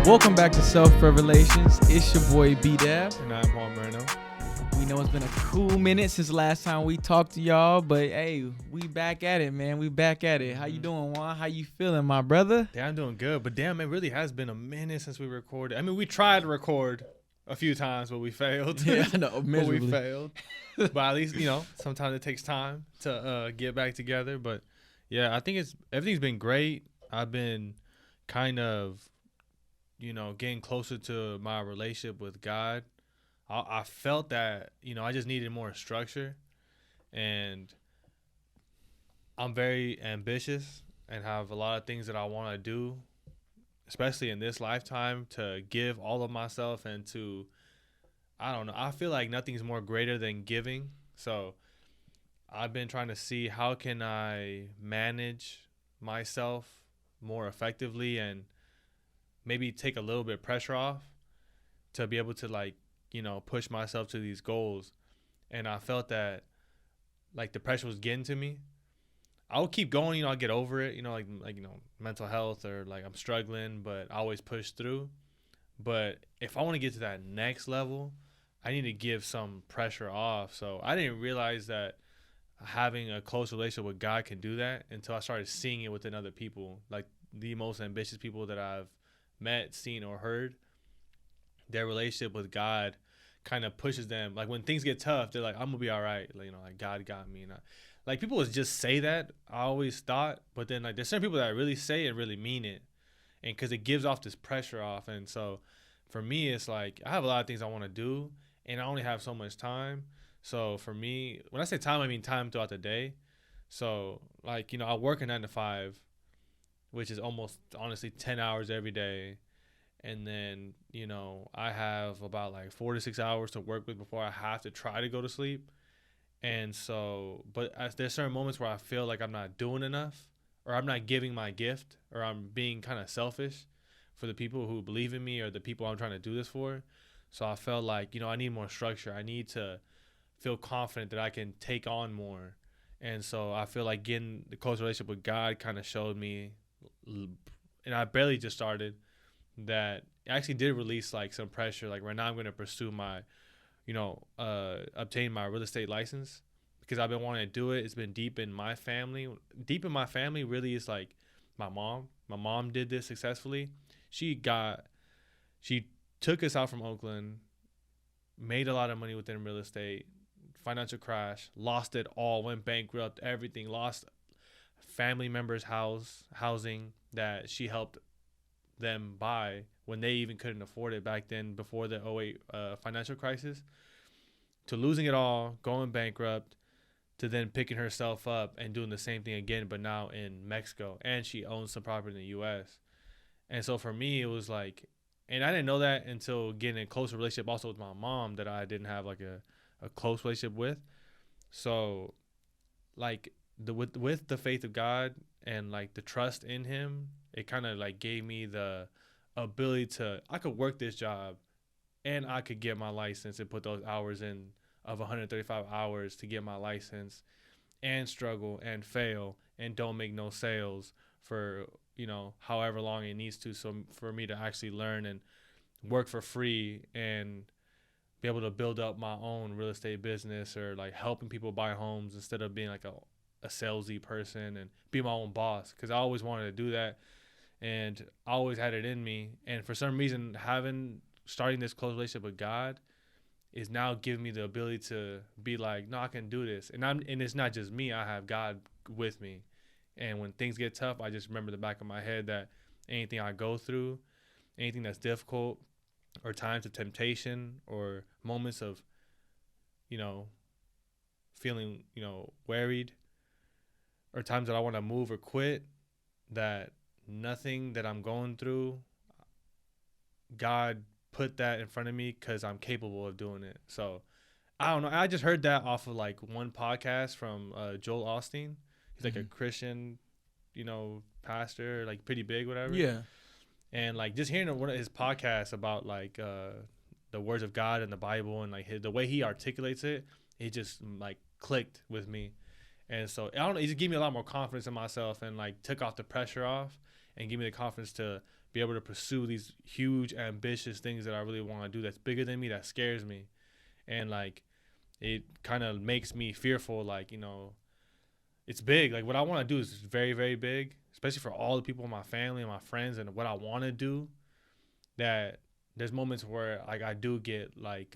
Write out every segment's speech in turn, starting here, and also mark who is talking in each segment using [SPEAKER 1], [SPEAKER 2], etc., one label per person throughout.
[SPEAKER 1] Welcome back to Self-Revelations. It's your boy B-Dab.
[SPEAKER 2] And I'm Paul Moreno.
[SPEAKER 1] We know it's been a cool minute since last time we talked to y'all, but hey, we back at it, man. We back at it. How you doing, Juan? How you feeling, my brother?
[SPEAKER 2] Yeah, I'm doing good. But damn, it really has been a minute since we recorded. I mean, we tried to record a few times, but we failed.
[SPEAKER 1] Yeah, I know,
[SPEAKER 2] but
[SPEAKER 1] miserably.
[SPEAKER 2] we failed. But at least, sometimes it takes time to get back together. But yeah, I think everything's been great. I've been kind of, getting closer to my relationship with God. I felt that, I just needed more structure, and I'm very ambitious and have a lot of things that I want to do, especially in this lifetime, to give all of myself and to, I don't know, I feel like nothing's more greater than giving. So I've been trying to see how can I manage myself more effectively and maybe take a little bit of pressure off to be able to push myself to these goals. And I felt that the pressure was getting to me. I would keep going, I'll get over it, mental health or I'm struggling, but I always push through. But if I want to get to that next level, I need to give some pressure off. So I didn't realize that having a close relationship with God can do that until I started seeing it within other people, like the most ambitious people that I've met, seen, or heard. Their relationship with God kind of pushes them. Like when things get tough, they're like, I'm gonna be all right. God got me. And people would just say that, I always thought, but then there's certain people that really say it and really mean it, and because it gives off this pressure off. And so for me, it's I have a lot of things I want to do, and I only have so much time. So for me, when I say time, I mean time throughout the day. So I work a 9 to 5, which is almost honestly 10 hours every day. And then, I have about 4 to 6 hours to work with before I have to try to go to sleep. And so, but there's certain moments where I feel like I'm not doing enough, or I'm not giving my gift, or I'm being kind of selfish for the people who believe in me or the people I'm trying to do this for. So I felt I need more structure. I need to feel confident that I can take on more. And so I feel like getting the close relationship with God kind of showed me, and I barely just started, that it actually did release some pressure. Right now I'm going to pursue my, obtain my real estate license, because I've been wanting to do it. It's been deep in my family. Deep in my family really is my mom. My mom did this successfully. She took us out from Oakland, made a lot of money within real estate, financial crash, lost it all, went bankrupt, everything, lost family members' housing that she helped them buy when they even couldn't afford it back then, before the 2008 financial crisis, to losing it all, going bankrupt, to then picking herself up and doing the same thing again, but now in Mexico, and she owns some property in the U.S. And so for me, it was and I didn't know that until getting a closer relationship also with my mom that I didn't have a close relationship with. So with the faith of God and the trust in him, it kind of gave me the ability to, I could work this job and I could get my license and put those hours in of 135 hours to get my license, and struggle and fail and don't make no sales for however long it needs to, so for me to actually learn and work for free and be able to build up my own real estate business, or helping people buy homes instead of being a salesy person, and be my own boss, because I always wanted to do that and I always had it in me. And for some reason, starting this close relationship with God is now giving me the ability to be no, I can do this. And it's not just me, I have God with me. And when things get tough, I just remember the back of my head that anything I go through, anything that's difficult, or times of temptation, or moments of, feeling, worried, or times that I want to move or quit, that nothing that I'm going through, God put that in front of me because I'm capable of doing it. So I don't know. I just heard that off of one podcast from Joel Osteen. He's a Christian, pastor, pretty big, whatever.
[SPEAKER 1] Yeah.
[SPEAKER 2] And just hearing one of his podcasts about the words of God and the Bible, and the way he articulates it, it just clicked with me. And so I don't know, it just gave me a lot more confidence in myself, and took off the pressure off. and give me the confidence to be able to pursue these huge, ambitious things that I really want to do. That's bigger than me. That scares me, and like, it kind of makes me fearful. Like, it's big. Like, what I want to do is very, very big, especially for all the people in my family and my friends, and what I want to do. That there's moments where like I do get like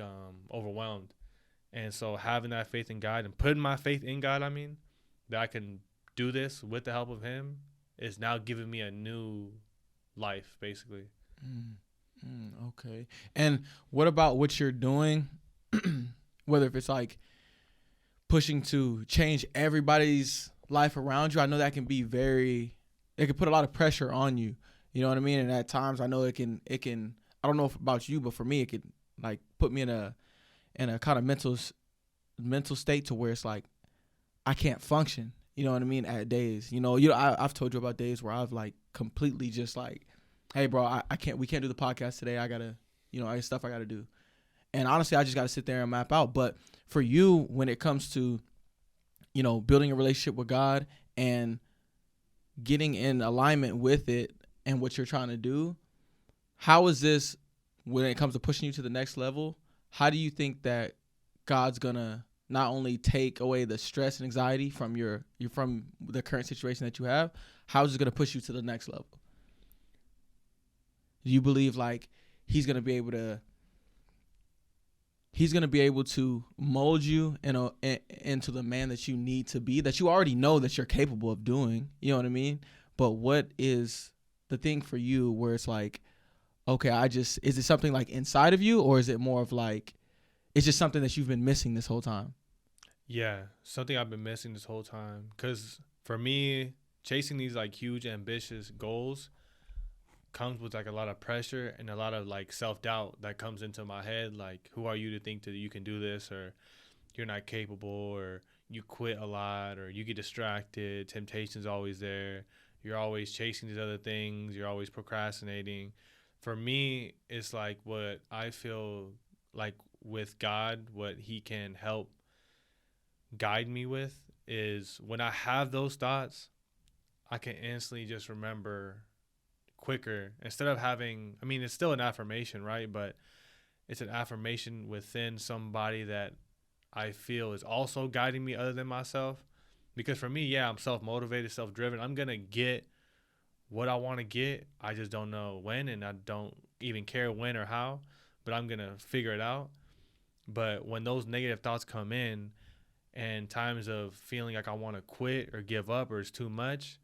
[SPEAKER 2] overwhelmed, and so having that faith in God and putting my faith in God, I mean, that I can do this with the help of Him, is now giving me a new life, basically.
[SPEAKER 1] Okay. And what about what you're doing? Whether if it's like pushing to change everybody's life around you, I know that can be it can put a lot of pressure on you. You know what I mean? And at times I know it can, I don't know about you, but for me, it could like put me in a kind of mental state to where it's like, I can't function. You know what I mean? At days, I've told you about days where I've like completely just like, hey bro, we can't do the podcast today. I gotta, I got stuff I gotta do. And honestly, I just gotta sit there and map out. But for you, when it comes to, building a relationship with God and getting in alignment with it and what you're trying to do, how is this, when it comes to pushing you to the next level, how do you think that God's gonna not only take away the stress and anxiety from from the current situation that you have, how is it gonna push you to the next level? Do you believe like he's gonna be able to mold you into the man that you need to be, that you already know that you're capable of doing? You know what I mean? But what is the thing for you where it's like, okay, is it something like inside of you, or is it more of like, it's just something that you've been missing this whole time?
[SPEAKER 2] Yeah, something I've been missing this whole time. Because for me, chasing these like huge, ambitious goals comes with like a lot of pressure and a lot of like self-doubt that comes into my head. Like, who are you to think that you can do this, or you're not capable, or you quit a lot, or you get distracted, temptation's always there, you're always chasing these other things, you're always procrastinating. For me, it's like what I feel like with God, what He can help guide me with is when I have those thoughts, I can instantly just remember quicker, instead of having, I mean, it's still an affirmation, right? But it's an affirmation within somebody that I feel is also guiding me other than myself. Because for me, yeah, I'm self-motivated, self-driven. I'm going to get what I want to get. I just don't know when, and I don't even care when or how, but I'm going to figure it out. But when those negative thoughts come in and times of feeling like I want to quit or give up or it's too much,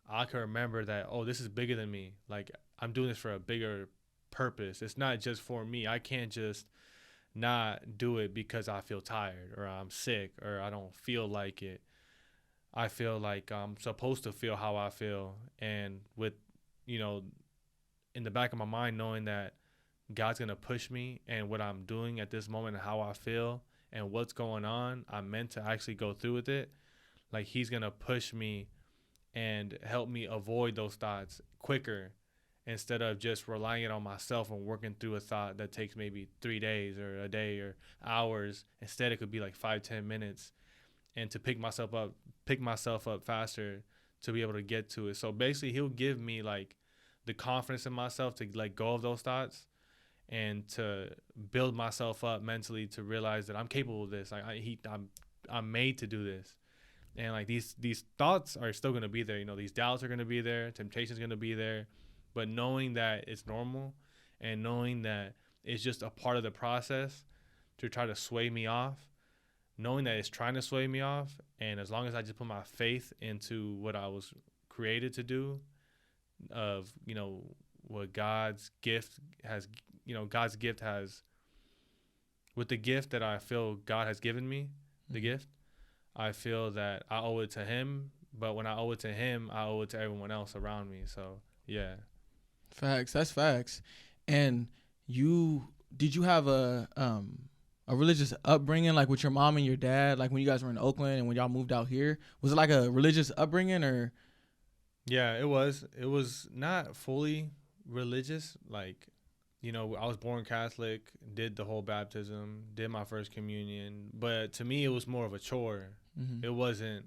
[SPEAKER 2] I can remember that, oh, this is bigger than me. Like, I'm doing this for a bigger purpose. It's not just for me. I can't just not do it because I feel tired or I'm sick or I don't feel like it. I feel like I'm supposed to feel how I feel. And with, in the back of my mind, knowing that God's going to push me and what I'm doing at this moment and how I feel and what's going on, I'm meant to actually go through with it. Like, He's going to push me and help me avoid those thoughts quicker, instead of just relying on myself and working through a thought that takes maybe 3 days or a day or hours. Instead, it could be like 5-10 minutes, and to pick myself up faster to be able to get to it. So basically, He'll give me like the confidence in myself to let go of those thoughts and to build myself up mentally to realize that I'm capable of this. Like, I'm made to do this. And like these thoughts are still going to be there. These doubts are going to be there. Temptation's going to be there. But knowing that it's normal and knowing that it's just a part of the process to try to sway me off, knowing that it's trying to sway me off, and as long as I just put my faith into what I was created to do, of, what God's gift has, with the gift that I feel God has given me, the gift, I feel that I owe it to Him, but when I owe it to Him, I owe it to everyone else around me. So, yeah.
[SPEAKER 1] Facts. That's facts. And did you have a religious upbringing, like with your mom and your dad, like when you guys were in Oakland and when y'all moved out here? Was it like a religious upbringing, or?
[SPEAKER 2] Yeah, it was. It was not fully religious. Like, I was born Catholic, did the whole baptism, did my first communion. But to me, it was more of a chore. Mm-hmm. It wasn't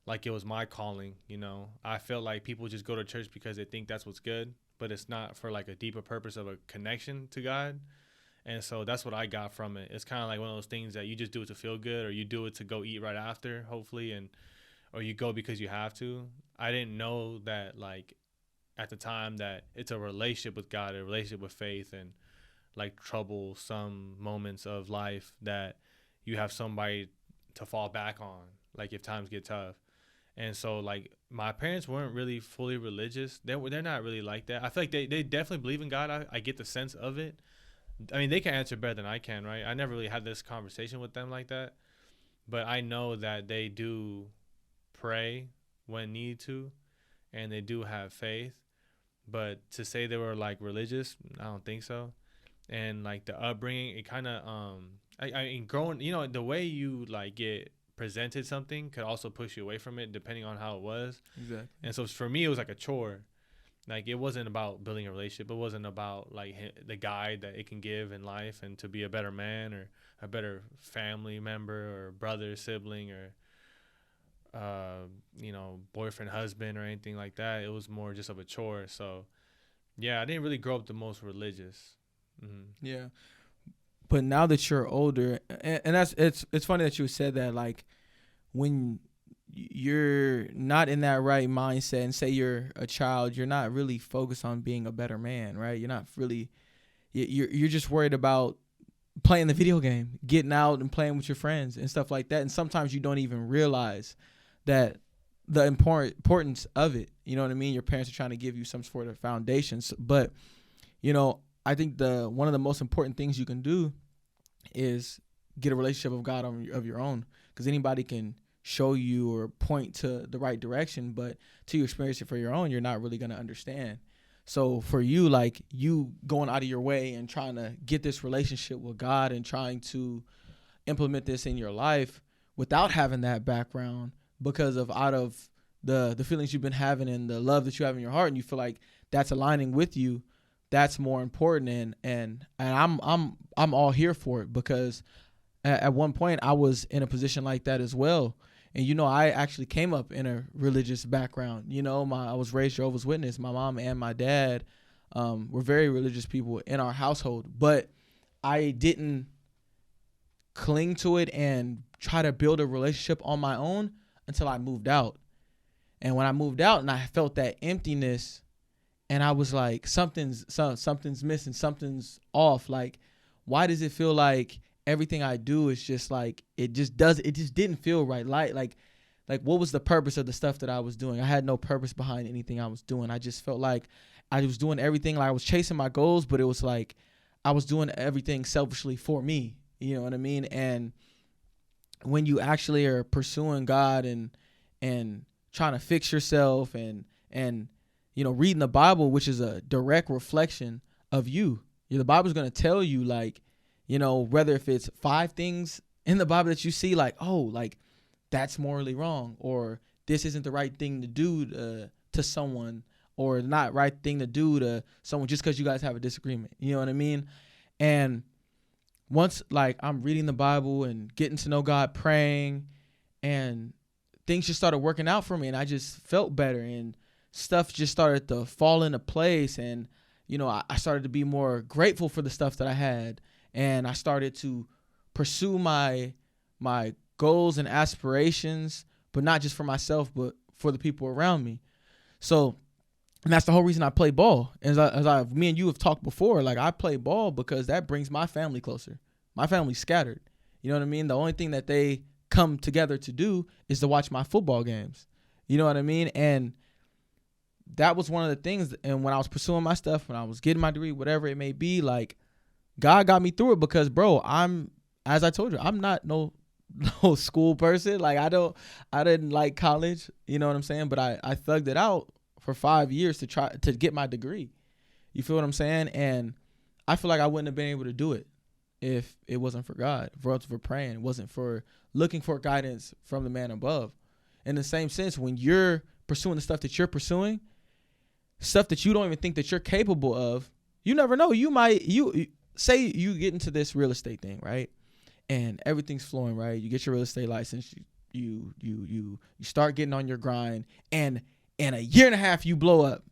[SPEAKER 2] like it was my calling. You know, I feel like people just go to church because they think that's what's good, but it's not for like a deeper purpose of a connection to God. And so that's what I got from it. It's kind of like one of those things that you just do it to feel good, or you do it to go eat right after, hopefully, and or you go because you have to. I didn't know that, like, at the time, that it's a relationship with God, a relationship with faith, and like troublesome moments of life that you have somebody to fall back on, like if times get tough. And so, like, my parents weren't really fully religious. They're not really like that. I feel like they definitely believe in God. I get the sense of it. I mean, they can answer better than I can, right? I never really had this conversation with them like that. But I know that they do pray when need to, and they do have faith. But to say they were like religious, I don't think so. And like the upbringing, it kind of I mean, growing, you know, the way you like get presented something could also push you away from it depending on how it was.
[SPEAKER 1] Exactly.
[SPEAKER 2] And so for me, it was like a chore. Like, it wasn't about building a relationship. It wasn't about like the guide that it can give in life and to be a better man or a better family member or brother, sibling, or you know, boyfriend, husband, or anything like that. It was more just of a chore. So yeah, I didn't really grow up the most religious.
[SPEAKER 1] Yeah. But now that you're older, and that's it's funny that you said that, like, when you're not in that right mindset and say you're a child, you're not really focused on being a better man, right? You're not really, you're just worried about playing the video game, getting out and playing with your friends and stuff like that. And sometimes you don't even realize that the importance of it. You know what I mean? Your parents are trying to give you some sort of foundations. But, you know, I think one of the most important things you can do is get a relationship with God of your own, because anybody can show you or point to the right direction, but till you experience it for your own, you're not really going to understand. So for you, like, you going out of your way and trying to get this relationship with God and trying to implement this in your life without having that background, because of out of the feelings you've been having and the love that you have in your heart, and you feel like that's aligning with you, that's more important. And I'm all here for it, because at one point I was in a position like that as well. And, you know, I actually came up in a religious background. You know, I was raised Jehovah's Witness. My mom and my dad were very religious people in our household. But I didn't cling to it and try to build a relationship on my own until I moved out. And when I moved out and I felt that emptiness, and I was like, something's missing, something's off. Like, why does it feel like everything I do is just like, it just didn't feel right. Like what was the purpose of the stuff that I was doing? I had no purpose behind anything I was doing. I just felt like I was doing everything, like I was chasing my goals, but it was like I was doing everything selfishly for me. You know what I mean? And when you actually are pursuing God and trying to fix yourself and you know, reading the Bible, which is a direct reflection of you. The Bible's going to tell you, like, you know, whether if it's 5 things in the Bible that you see, like, oh, like, that's morally wrong, or this isn't the right thing to do to someone, or not right thing to do to someone just because you guys have a disagreement. You know what I mean? And once, like, I'm reading the Bible and getting to know God, praying, and things just started working out for me, and I just felt better, and stuff just started to fall into place. And, you know, I started to be more grateful for the stuff that I had. And I started to pursue my goals and aspirations, but not just for myself, but for the people around me. So, and that's the whole reason I play ball. Me and you have talked before, like, I play ball because that brings my family closer. My family's scattered. You know what I mean? The only thing that they come together to do is to watch my football games. You know what I mean? And that was one of the things. And when I was pursuing my stuff, when I was getting my degree, whatever it may be, like, God got me through it, because, bro, as I told you, I'm not no school person. Like, I didn't like college, you know what I'm saying? But I thugged it out for 5 years to try to get my degree. You feel what I'm saying? And I feel like I wouldn't have been able to do it if it wasn't for God, if it wasn't for praying, it wasn't for looking for guidance from the man above. In the same sense, when you're pursuing the stuff that you're pursuing, stuff that you don't even think that you're capable of, you never know. Say you get into this real estate thing, right? And everything's flowing, right? You get your real estate license, you start getting on your grind, and in a year and a half you blow up.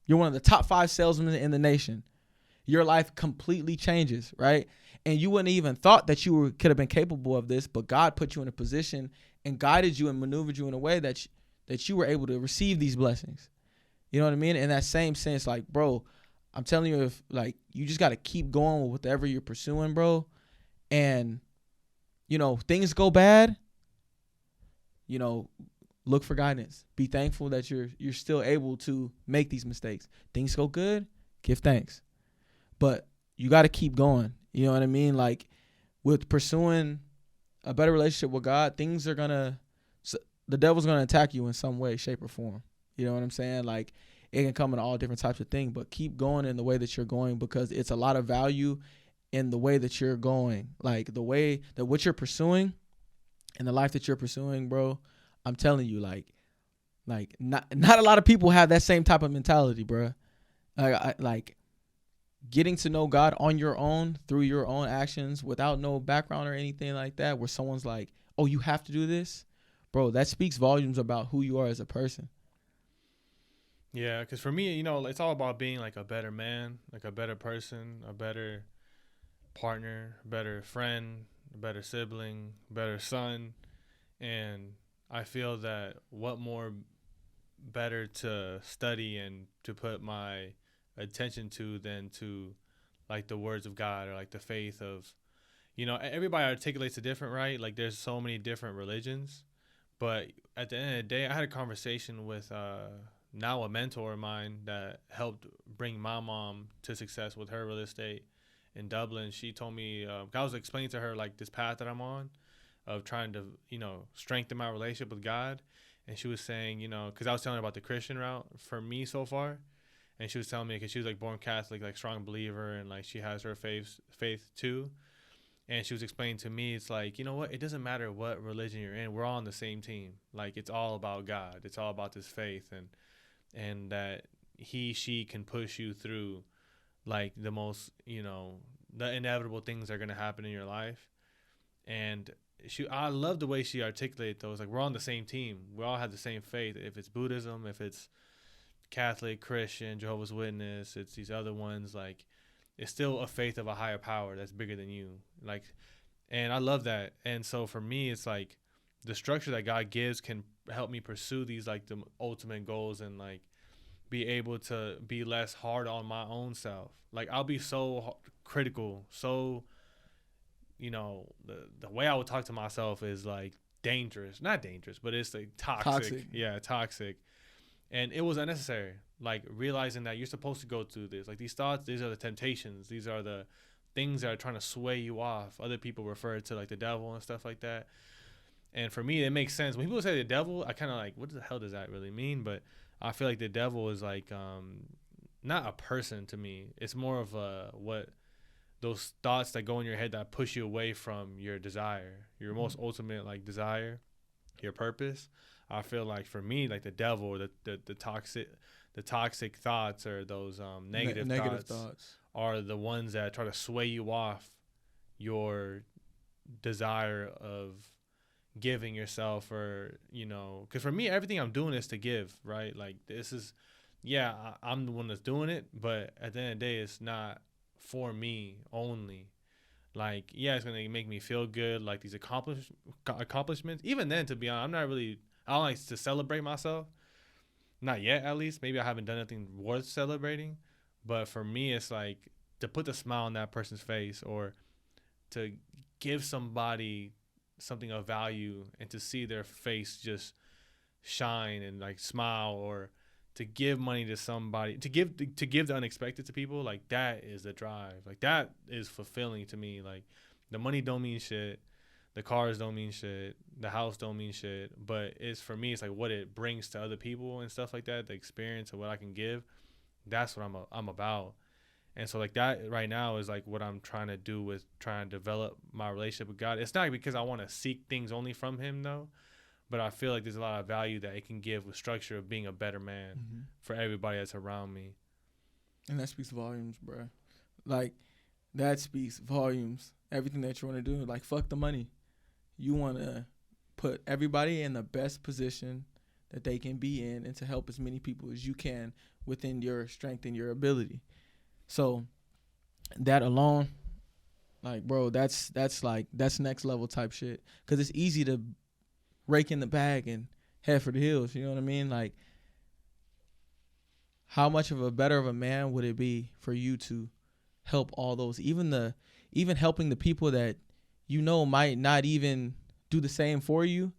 [SPEAKER 1] You're one of the top 5 salesmen in the nation. Your life completely changes, right? And you wouldn't even thought that could have been capable of this, but God put you in a position and guided you and maneuvered you in a way that you were able to receive these blessings. You know what I mean? In that same sense, like, bro, I'm telling you, if like you just got to keep going with whatever you're pursuing, bro. And things go bad, look for guidance. Be thankful that you're still able to make these mistakes. Things go good, give thanks. But you got to keep going. You know what I mean? Like, with pursuing a better relationship with God, the devil's going to attack you in some way, shape, or form. You know what I'm saying? Like, it can come in all different types of things, but keep going in the way that you're going, because it's a lot of value in the way that you're going. Like, the way that what you're pursuing and the life that you're pursuing, bro, I'm telling you, like not a lot of people have that same type of mentality, bro. Like getting to know God on your own through your own actions without no background or anything like that, where someone's like, oh, you have to do this, bro, that speaks volumes about who you are as a person.
[SPEAKER 2] Yeah, because for me, it's all about being like a better man, like a better person, a better partner, a better friend, a better sibling, a better son. And I feel that what more better to study and to put my attention to than to like the words of God, or like the faith of, everybody articulates it different, right? Like, there's so many different religions, but at the end of the day, I had a conversation with now a mentor of mine that helped bring my mom to success with her real estate in Dublin. She told me, I was explaining to her like this path that I'm on of trying to, strengthen my relationship with God. And she was saying, because I was telling her about the Christian route for me so far. And she was telling me, because she was like born Catholic, like strong believer, and like she has her faith too. And she was explaining to me, it's like, you know what? It doesn't matter what religion you're in. We're all on the same team. Like, it's all about God. It's all about this faith, and that she can push you through like the most, the inevitable things that are going to happen in your life. And I love the way she articulated those. Like, we're on the same team. We all have the same faith. If it's Buddhism, if it's Catholic, Christian, Jehovah's Witness, it's these other ones, like, it's still a faith of a higher power that's bigger than you. Like, and I love that. And so for me, it's like the structure that God gives can help me pursue these like the ultimate goals, and like be able to be less hard on my own self. Like, I'll be so critical, so the way I would talk to myself is like dangerous. Not dangerous, but it's like toxic. Yeah, toxic. And it was unnecessary. Like, realizing that you're supposed to go through this. Like, these thoughts, these are the temptations. These are the things that are trying to sway you off. Other people refer to like the devil and stuff like that. And for me, it makes sense. When people say the devil, I kind of like, what the hell does that really mean? But I feel like the devil is like not a person to me. It's more of what those thoughts that go in your head that push you away from your desire, your most ultimate like desire, your purpose. I feel like for me, like the devil, or the toxic thoughts, or those negative thoughts are the ones that try to sway you off your desire of giving yourself, or because for me, everything I'm doing is to give, right? Like, this is, I'm the one that's doing it, but at the end of the day, it's not for me only. Like, it's gonna make me feel good, like these accomplishments. Even then, to be honest, I don't like to celebrate myself. Not yet, at least. Maybe I haven't done anything worth celebrating. But for me, it's like to put the smile on that person's face, or to give somebody something of value, and to see their face just shine and like smile, or to give money to somebody, to give the unexpected to people. Like, that is the drive. Like, that is fulfilling to me. Like, the money don't mean shit. The cars don't mean shit. The house don't mean shit. But it's, for me, it's like what it brings to other people and stuff like that. The experience of what I can give. That's what I'm about. And so like that right now is like what I'm trying to do with trying to develop my relationship with God. It's not because I want to seek things only from him though, but I feel like there's a lot of value that it can give with structure of being a better man for everybody that's around me.
[SPEAKER 1] And that speaks volumes, bro. Like, that speaks volumes. Everything that you want to do, like, fuck the money. You want to put everybody in the best position that they can be in and to help as many people as you can within your strength and your ability. So that alone, like, bro, that's next level type shit. Cause it's easy to rake in the bag and head for the hills. You know what I mean? Like, how much of a better of a man would it be for you to help all those, even helping the people that you know might not even do the same for you,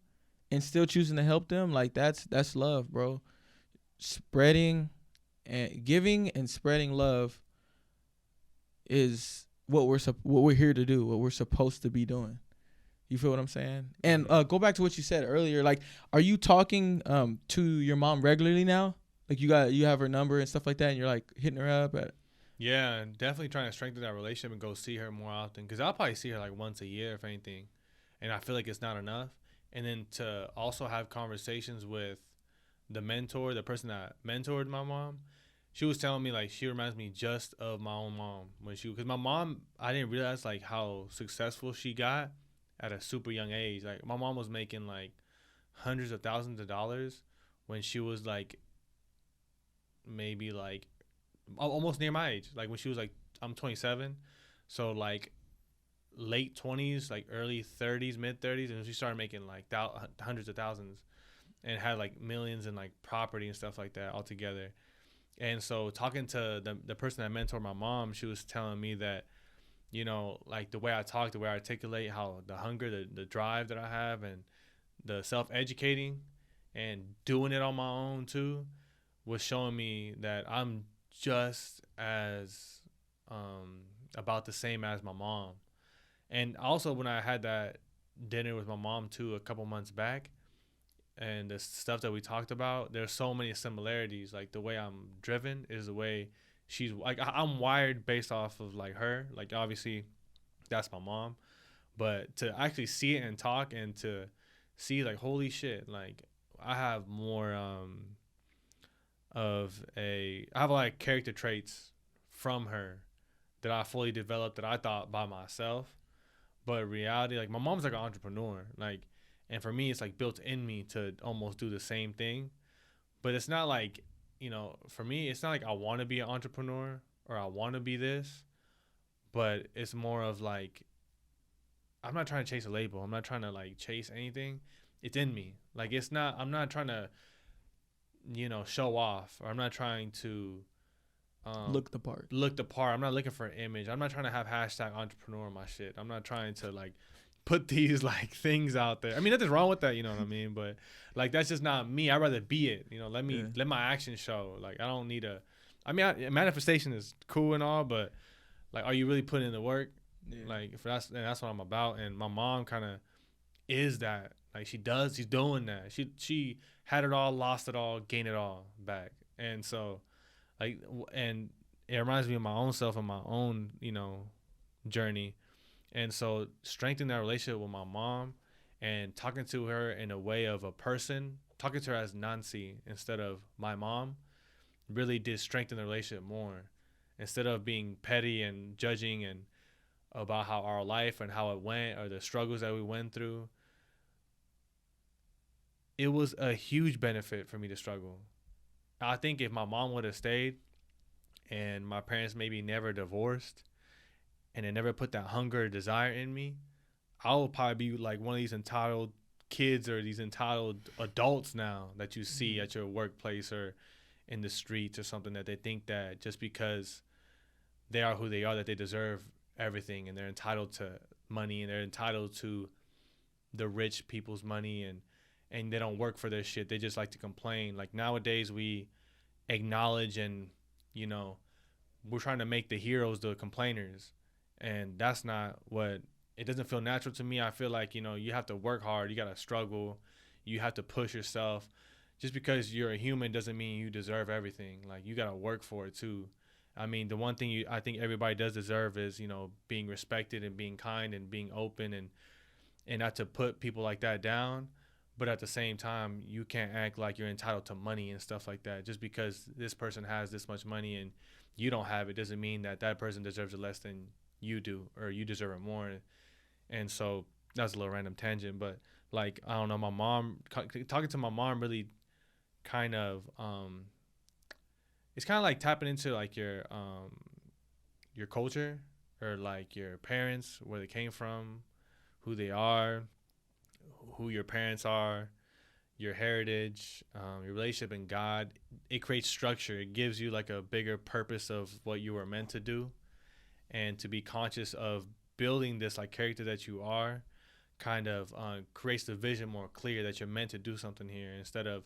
[SPEAKER 1] and still choosing to help them? Like, that's love, bro. Spreading and giving and spreading love is what we're here to do, what we're supposed to be doing. You feel what I'm saying? And go back to what you said earlier. Like, are you talking to your mom regularly now? Like, you have her number and stuff like that, and you're like hitting her up at.
[SPEAKER 2] Yeah, and definitely trying to strengthen that relationship and go see her more often. Because I'll probably see her like once a year, if anything. And I feel like it's not enough. And then to also have conversations with the mentor, the person that mentored my mom. She was telling me, like, she reminds me just of my own mom. Because my mom, I didn't realize, like, how successful she got at a super young age. Like, my mom was making, like, hundreds of thousands of dollars when she was, like, maybe, like, almost near my age. Like, when she was, like, I'm 27. So, like, late 20s, like, early 30s, mid 30s. And she started making, like, hundreds of thousands and had, like, millions in, like, property and stuff like that altogether. And so talking to the person that mentored my mom, she was telling me that, you know, like, the way I talk, the way I articulate, how the hunger, the drive that I have, and the self-educating and doing it on my own too, was showing me that I'm just as about the same as my mom. And also when I had that dinner with my mom too a couple months back, and the stuff that we talked about, there's so many similarities. Like, the way I'm driven is the way she's, like, I'm wired based off of, like, her. Like, obviously that's my mom, but to actually see it and talk and to see, like, holy shit, like, I have more I have a lot of character traits from her that I fully developed that I thought by myself. But in reality, like, my mom's like an entrepreneur, like, and for me, it's like built in me to almost do the same thing. But it's not like, you know, for me, it's not like I want to be an entrepreneur or I want to be this. But it's more of like, I'm not trying to chase a label. I'm not trying to, like, chase anything. It's in me. Like, I'm not trying to, you know, show off, or I'm not trying to
[SPEAKER 1] Look the part.
[SPEAKER 2] I'm not looking for an image. I'm not trying to have hashtag entrepreneur on my shit. I'm not trying to, like, put these, like, things out there. I mean, nothing's wrong with that, you know what I mean? But, like, that's just not me. I'd rather be it. You know, let my action show. Like, I don't need manifestation is cool and all, but, like, are you really putting in the work? Yeah. Like, that's what I'm about. And my mom kind of is that. Like, she's doing that. She had it all, lost it all, gained it all back. And so, like, and it reminds me of my own self and my own, you know, journey. And so strengthening that relationship with my mom and talking to her in a way of a person, talking to her as Nancy instead of my mom, really did strengthen the relationship more. Instead of being petty and judging and about how our life and how it went or the struggles that we went through, it was a huge benefit for me to struggle. I think if my mom would have stayed and my parents maybe never divorced, and it never put that hunger or desire in me, I would probably be like one of these entitled kids or these entitled adults now that you see at your workplace or in the streets or something, that they think that just because they are who they are, that they deserve everything and they're entitled to money and they're entitled to the rich people's money and they don't work for their shit. They just like to complain. Like, nowadays we acknowledge and, you know, we're trying to make the heroes the complainers. And that's not what, it doesn't feel natural to me. I feel like, you know, you have to work hard. You got to struggle. You have to push yourself. Just because you're a human doesn't mean you deserve everything. Like, you got to work for it too. I mean, the one thing I think everybody does deserve is, you know, being respected and being kind and being open and not to put people like that down. But at the same time, you can't act like you're entitled to money and stuff like that. Just because this person has this much money and you don't have it doesn't mean that that person deserves it less than you do, or you deserve it more. And so that's a little random tangent, but Like, I don't know, my mom, talking to my mom really kind of, it's kind of like tapping into like your culture, or like your parents, where they came from, who they are, who your parents are, your heritage, your relationship in God. It creates structure. It gives you like a bigger purpose of what you were meant to do, and to be conscious of building this like character that you are kind of creates the vision more clear that you're meant to do something here, instead of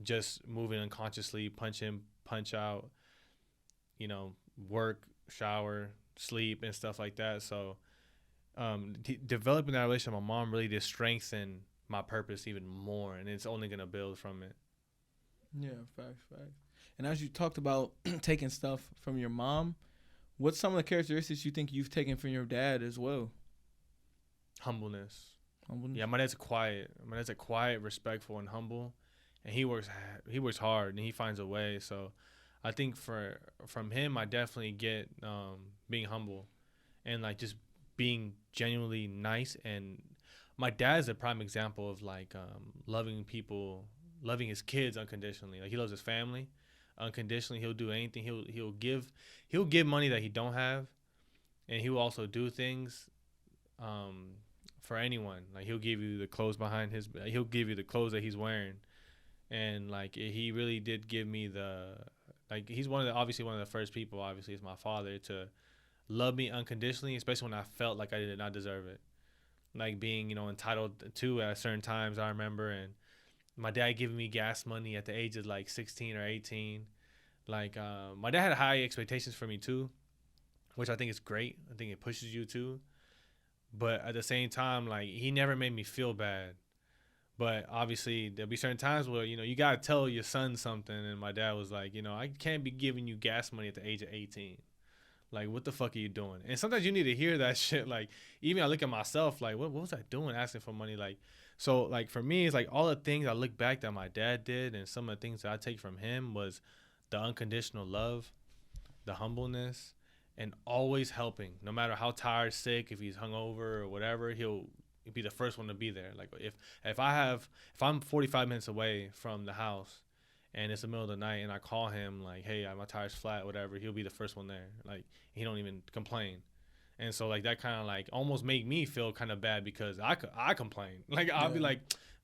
[SPEAKER 2] just moving unconsciously, punch in, punch out, you know, work, shower, sleep, and stuff like that. So developing that relationship with my mom really just strengthened my purpose even more, and it's only gonna build from it.
[SPEAKER 1] Yeah, facts. And as you talked about taking stuff from your mom, what's some of the characteristics you think you've taken from your dad as well?
[SPEAKER 2] Humbleness.
[SPEAKER 1] Humbleness.
[SPEAKER 2] Yeah, my dad's quiet. My dad's a quiet, respectful, and humble, and he works hard, and he finds a way. So I think from him, I definitely get being humble, and like just being genuinely nice. And my dad's a prime example of like loving people, loving his kids unconditionally. Like, he loves his family unconditionally. He'll do anything. He'll give money that he don't have, and he will also do things for anyone. Like, he'll give you the clothes he'll give you the clothes that he's wearing. And like, he really did give me like, he's obviously one of the first people, obviously, is my father, to love me unconditionally, especially when I felt like I did not deserve it. Like, being, entitled to at certain times, I remember. And my dad giving me gas money at the age of like 16 or 18. Like, my dad had high expectations for me too, which I think is great. I think it pushes you too. But at the same time, like, he never made me feel bad. But obviously, there'll be certain times where, you got to tell your son something. And my dad was like, I can't be giving you gas money at the age of 18. Like, what the fuck are you doing? And sometimes you need to hear that shit. Like, even I look at myself, like, what was I doing asking for money? Like, so, like, for me, it's like all the things I look back that my dad did, and some of the things that I take from him was the unconditional love, the humbleness, and always helping. No matter how tired, sick, if he's hungover or whatever, he'll be the first one to be there. Like, if I'm 45 minutes away from the house, and it's the middle of the night, and I call him like, hey, my tire's flat, whatever, he'll be the first one there. Like, he don't even complain. And so, like, that kind of like almost make me feel kind of bad, because I complain. Like, I'll be like,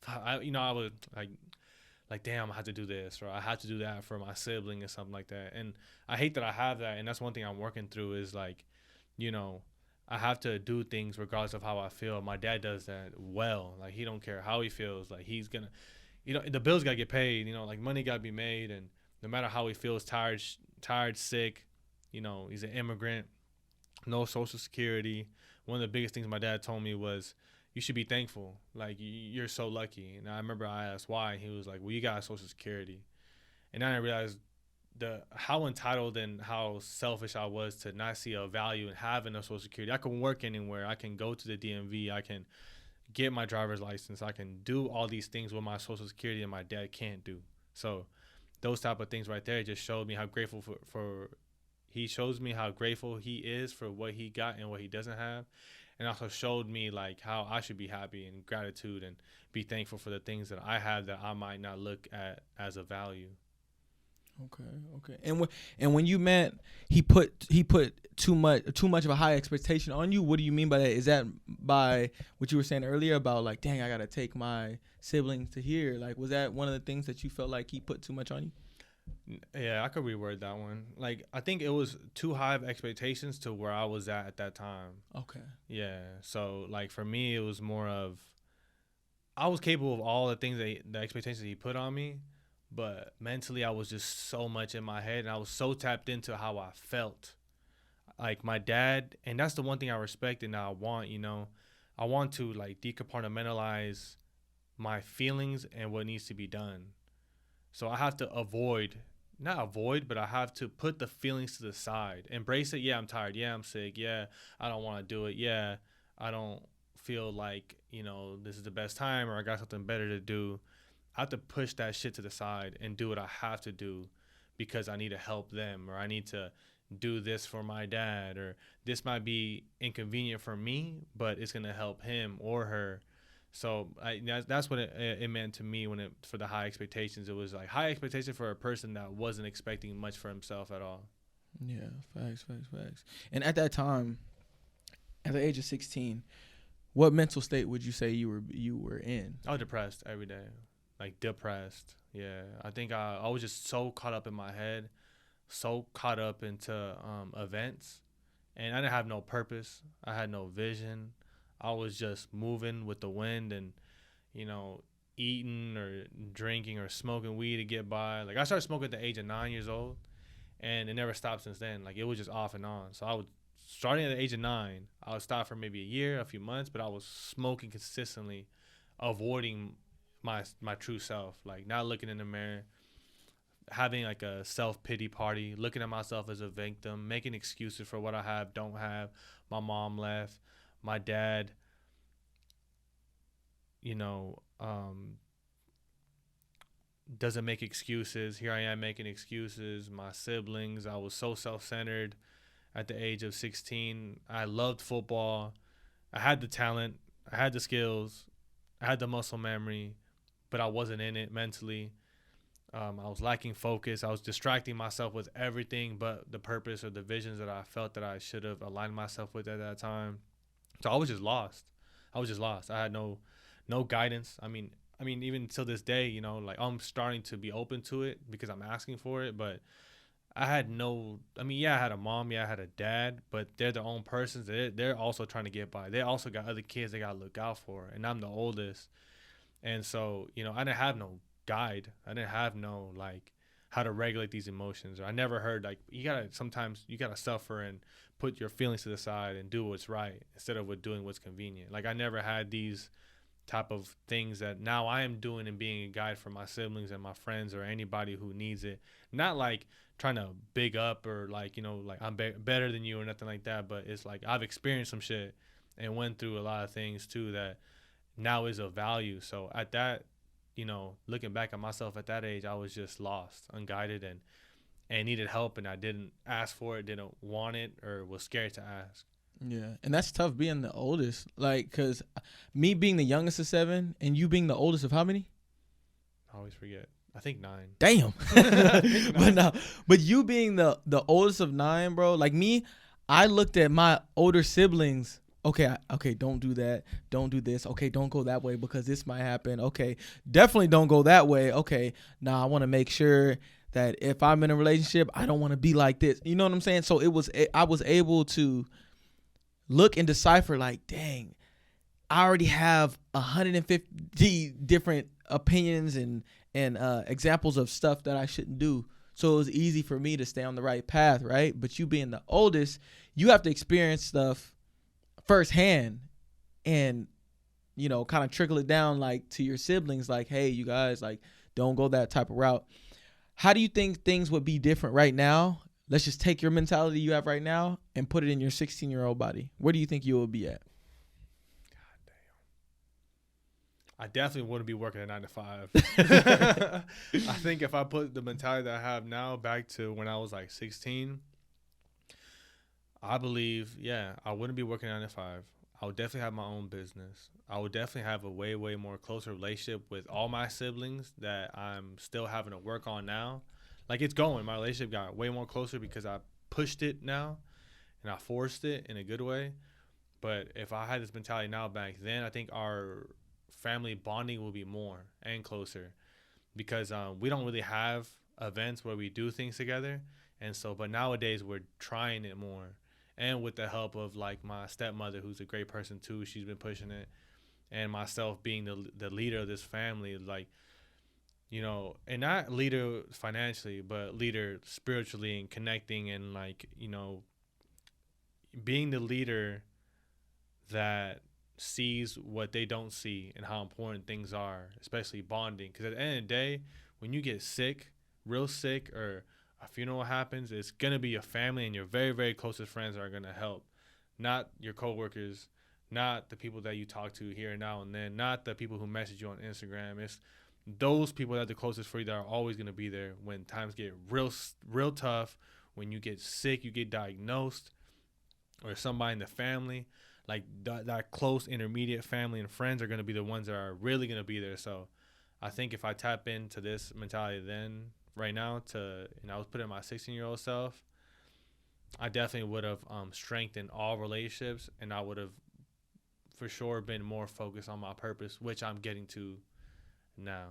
[SPEAKER 2] I would like, damn, I had to do this, or I had to do that for my sibling or something like that. And I hate that I have that. And that's one thing I'm working through, is like, I have to do things regardless of how I feel. My dad does that well. Like, he don't care how he feels. Like, he's gonna, the bills gotta get paid. Like, money gotta be made. And no matter how he feels, tired, sick, he's an immigrant, no social security. One of the biggest things my dad told me was, you should be thankful. Like, you're so lucky. And I remember I asked why. He was like, well, you got social security. And then I realized how entitled and how selfish I was to not see a value in having a social security. I can work anywhere. I can go to the DMV. I can get my driver's license. I can do all these things with my social security, and my dad can't do. So those type of things right there just showed me how grateful he shows me how grateful he is for what he got and what he doesn't have. And also showed me like how I should be happy and gratitude and be thankful for the things that I have that I might not look at as a value.
[SPEAKER 1] Okay. And when you meant he put too much of a high expectation on you, what do you mean by that? Is that by what you were saying earlier about like, dang, I gotta take my siblings to here? Like, was that one of the things that you felt like he put too much on you?
[SPEAKER 2] Yeah, I could reword that one. Like, I think it was too high of expectations to where I was at that time.
[SPEAKER 1] Okay.
[SPEAKER 2] Yeah. So like, for me, it was more of, I was capable of all the things the expectations he put on me. But mentally, I was just so much in my head, and I was so tapped into how I felt. Like, my dad, and that's the one thing I respect and I want, I want to, like, decompartmentalize my feelings and what needs to be done. So I have to but I have to put the feelings to the side. Embrace it. Yeah, I'm tired. Yeah, I'm sick. Yeah, I don't want to do it. Yeah, I don't feel like, this is the best time, or I got something better to do. I have to push that shit to the side and do what I have to do because I need to help them, or I need to do this for my dad, or this might be inconvenient for me, but it's going to help him or her. So that's what it meant to me for the high expectations. It was like high expectation for a person that wasn't expecting much for himself at all.
[SPEAKER 1] Yeah, facts. And at that time, at the age of 16, what mental state would you say you were in?
[SPEAKER 2] I was depressed every day, like depressed. Yeah, I think I was just so caught up in my head, so caught up into events, and I didn't have no purpose. I had no vision. I was just moving with the wind and, you know, eating or drinking or smoking weed to get by. Like I started smoking at the age of 9 years old, and it never stopped since then. Like it was just off and on. So I was starting at the age of 9. I would stop for maybe a year, a few months, but I was smoking consistently, avoiding my true self, like not looking in the mirror, having like a self-pity party, looking at myself as a victim, making excuses for what I have, don't have. My mom left, my dad, you know, doesn't make excuses. Here I am making excuses. My siblings, I was so self-centered at the age of 16. I loved football. I had the talent. I had the skills. I had the muscle memory, but I wasn't in it mentally. I was lacking focus. I was distracting myself with everything but the purpose or the visions that I felt that I should have aligned myself with at that time. So I was just lost. I had no guidance. I mean, even till this day, you know, like I'm starting to be open to it because I'm asking for it. But I had no. I mean, yeah, I had a mom, yeah, I had a dad, but they're their own persons. They're also trying to get by. They also got other kids they gotta look out for, and I'm the oldest. And so, you know, I didn't have no guide. I didn't have no like how to regulate these emotions. Or I never heard like sometimes you gotta suffer and put your feelings to the side and do what's right instead of doing what's convenient. Like I never had these type of things that now I am doing and being a guide for my siblings and my friends or anybody who needs it. Not like trying to big up or like, you know, like I'm better than you or nothing like that. But it's like I've experienced some shit and went through a lot of things too that now is of value. So at that, you know, looking back at myself at that age, I was just lost, unguided, and needed help, and I didn't ask for it, didn't want it, or was scared to ask.
[SPEAKER 1] Yeah, and that's tough being the oldest. Like, cause me being the youngest of 7 and you being the oldest of how many?
[SPEAKER 2] I always forget. I think 9.
[SPEAKER 1] Damn. But no, but you being the oldest of 9, bro. Like me, I looked at my older siblings. Okay, don't do that. Don't do this. Okay, don't go that way because this might happen. Okay, definitely don't go that way. Okay, now I want to make sure that if I'm in a relationship, I don't want to be like this. You know what I'm saying? So I was able to look and decipher like, dang, I already have 150 different opinions and examples of stuff that I shouldn't do. So it was easy for me to stay on the right path, right? But you being the oldest, you have to experience stuff firsthand and, you know, kind of trickle it down like to your siblings, like, hey, you guys, like, don't go that type of route. How do you think things would be different right now? Let's just take your mentality you have right now and put it in your 16-year-old body. Where do you think you will be at?
[SPEAKER 2] God damn. I definitely wouldn't be working a 9 to 5. I think if I put the mentality that I have now back to when I was like 16, I believe, yeah, I wouldn't be working 9 to 5. I would definitely have my own business. I would definitely have a way, way more closer relationship with all my siblings that I'm still having to work on now. Like it's going. My relationship got way more closer because I pushed it now and I forced it in a good way. But if I had this mentality now back then, I think our family bonding will be more and closer because we don't really have events where we do things together. And so, but nowadays we're trying it more. And with the help of like my stepmother, who's a great person too, she's been pushing it. And myself being the leader of this family, like, you know, and not leader financially, but leader spiritually and connecting and like, you know, being the leader that sees what they don't see and how important things are, especially bonding. Because at the end of the day, when you get sick, real sick, or a funeral happens, it's going to be your family and your very, very closest friends that are going to help. Not your coworkers, not the people that you talk to here and now and then, not the people who message you on Instagram. It's those people that are the closest for you that are always going to be there when times get real tough, when you get sick, you get diagnosed, or somebody in the family. like that close intermediate family and friends are going to be the ones that are really going to be there. So I think if I tap into this mentality then right now I was putting my 16-year-old self, I definitely would have strengthened all relationships, and I would have for sure been more focused on my purpose, which I'm getting to now.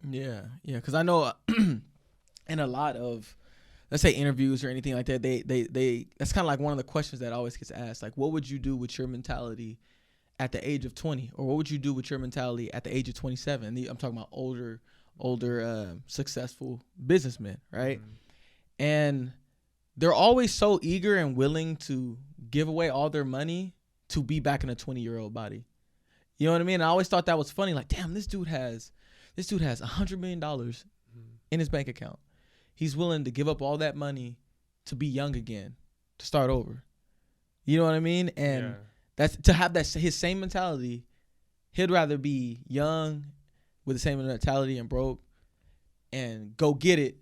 [SPEAKER 1] Yeah, because I know in a lot of, let's say, interviews or anything like that, they that's kind of like one of the questions that always gets asked, like, what would you do with your mentality at the age of 20, or what would you do with your mentality at the age of 27? I'm talking about older successful businessmen, right? Mm-hmm. And they're always so eager and willing to give away all their money to be back in a 20-year-old body. You know what I mean? I always thought that was funny. Like, damn, this dude has $100 million in his bank account. He's willing to give up all that money to be young again, to start over. You know what I mean? And that's to have his same mentality. He'd rather be young with the same mentality and broke and go get it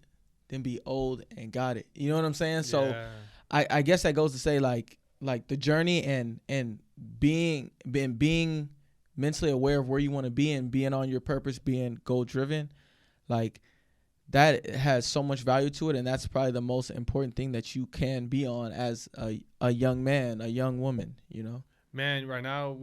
[SPEAKER 1] than be old and got it. You know what I'm saying? Yeah. So I guess that goes to say like the journey and being mentally aware of where you want to be and being on your purpose, being goal driven, like that has so much value to it. And that's probably the most important thing that you can be on as a young man, a young woman, you know?
[SPEAKER 2] Man, right now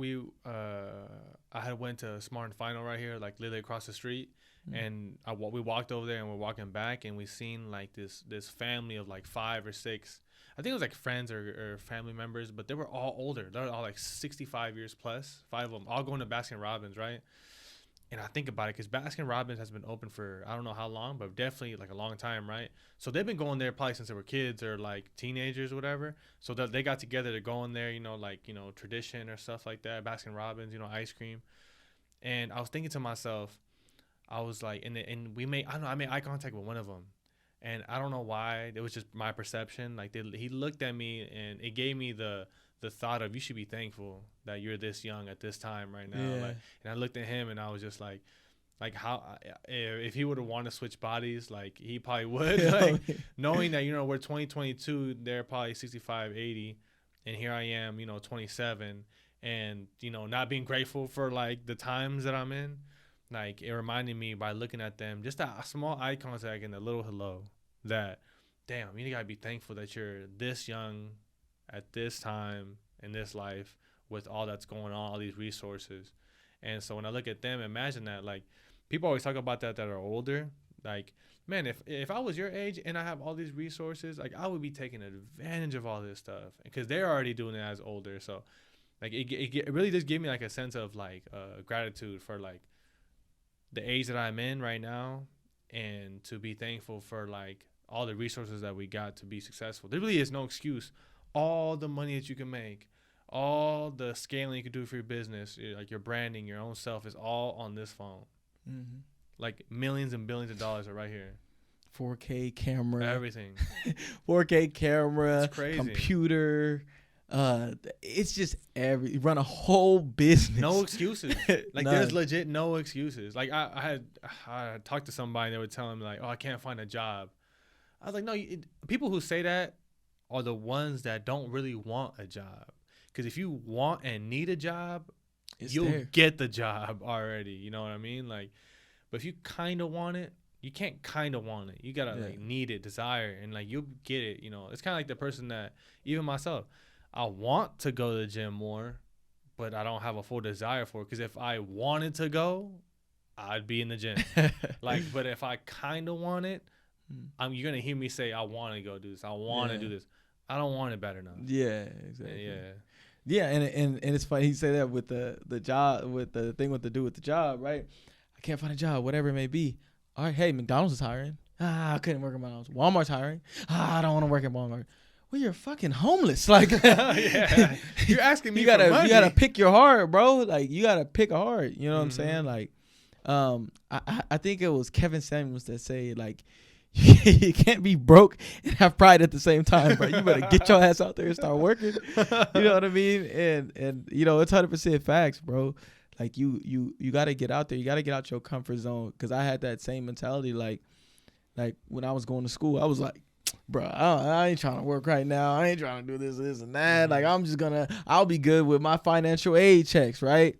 [SPEAKER 2] I had went to Smart and Final right here, like literally across the street. And we walked over there and we're walking back and we seen like this family of like 5 or 6. I think it was like friends or family members, but they were all older. They're all like 65 years plus, 5 of them, all going to Baskin Robbins, right? And I think about it because Baskin Robbins has been open for I don't know how long, but definitely like a long time, right? So they've been going there probably since they were kids or like teenagers or whatever. So that they got together to go in there, you know, like, you know, tradition or stuff like that, Baskin Robbins, you know, ice cream. And I was thinking to myself, I was like, and I made eye contact with one of them. And I don't know why. It was just my perception. Like he looked at me and it gave me the thought of you should be thankful that you're this young at this time right now. Yeah. Like, and I looked at him and I was just like how if he would have wanted to switch bodies, like he probably would. Like knowing that, you know, we're 2022, they're probably 65, 80, and here I am, you know, 27, and you know, not being grateful for like the times that I'm in. Like it reminded me by looking at them, just a small eye contact and a little hello, that damn, you gotta be thankful that you're this young at this time in this life with all that's going on, all these resources. And so when I look at them, imagine that, like people always talk about that are older. Like, man, if I was your age and I have all these resources, like I would be taking advantage of all this stuff because they're already doing it as older. So like it really just gave me like a sense of like gratitude for like the age that I'm in right now, and to be thankful for like all the resources that we got to be successful. There really is no excuse. All the money that you can make, all the scaling you can do for your business, like your branding, your own self, is all on this phone. Mm-hmm. Like millions and billions of dollars are right here.
[SPEAKER 1] 4K camera,
[SPEAKER 2] everything.
[SPEAKER 1] 4K camera,
[SPEAKER 2] it's crazy.
[SPEAKER 1] Computer. It's just run a whole business.
[SPEAKER 2] No excuses. Like there's legit no excuses. Like I had talked to somebody and they would tell him like, oh, I can't find a job. I was like, no, people who say that are the ones that don't really want a job. Because if you want and need a job, you'll get the job already. You know what I mean? Like, but if you kind of want it, you can't kind of want it. You gotta like need it, desire, and like you'll get it. You know, it's kind of like the person that, even myself, I want to go to the gym more, but I don't have a full desire for it. Because if I wanted to go, I'd be in the gym. Like, but if I kind of want it, you're gonna hear me say I want to go do this. I want to do this. I don't want it bad enough.
[SPEAKER 1] Yeah, exactly. Yeah, and it's funny he say that with the job, with the thing with the do with the job, right? I can't find a job, whatever it may be. All right, hey, McDonald's is hiring. I couldn't work at McDonald's. Walmart's hiring. I don't want to work at Walmart. Well, you're fucking homeless. Like,
[SPEAKER 2] yeah, you're asking me for money.
[SPEAKER 1] You gotta pick your heart, bro. Like, you gotta pick a heart. You know what I'm saying? Like, I think it was Kevin Samuels that said like, you can't be broke and have pride at the same time, bro. You better get your ass out there and start working. You know what I mean? And you know, it's 100% facts, bro. Like you got to get out there. You got to get out your comfort zone. Cause I had that same mentality. Like when I was going to school, I was like, bro, I ain't trying to work right now. I ain't trying to do this and that. Like, I'll be good with my financial aid checks, right?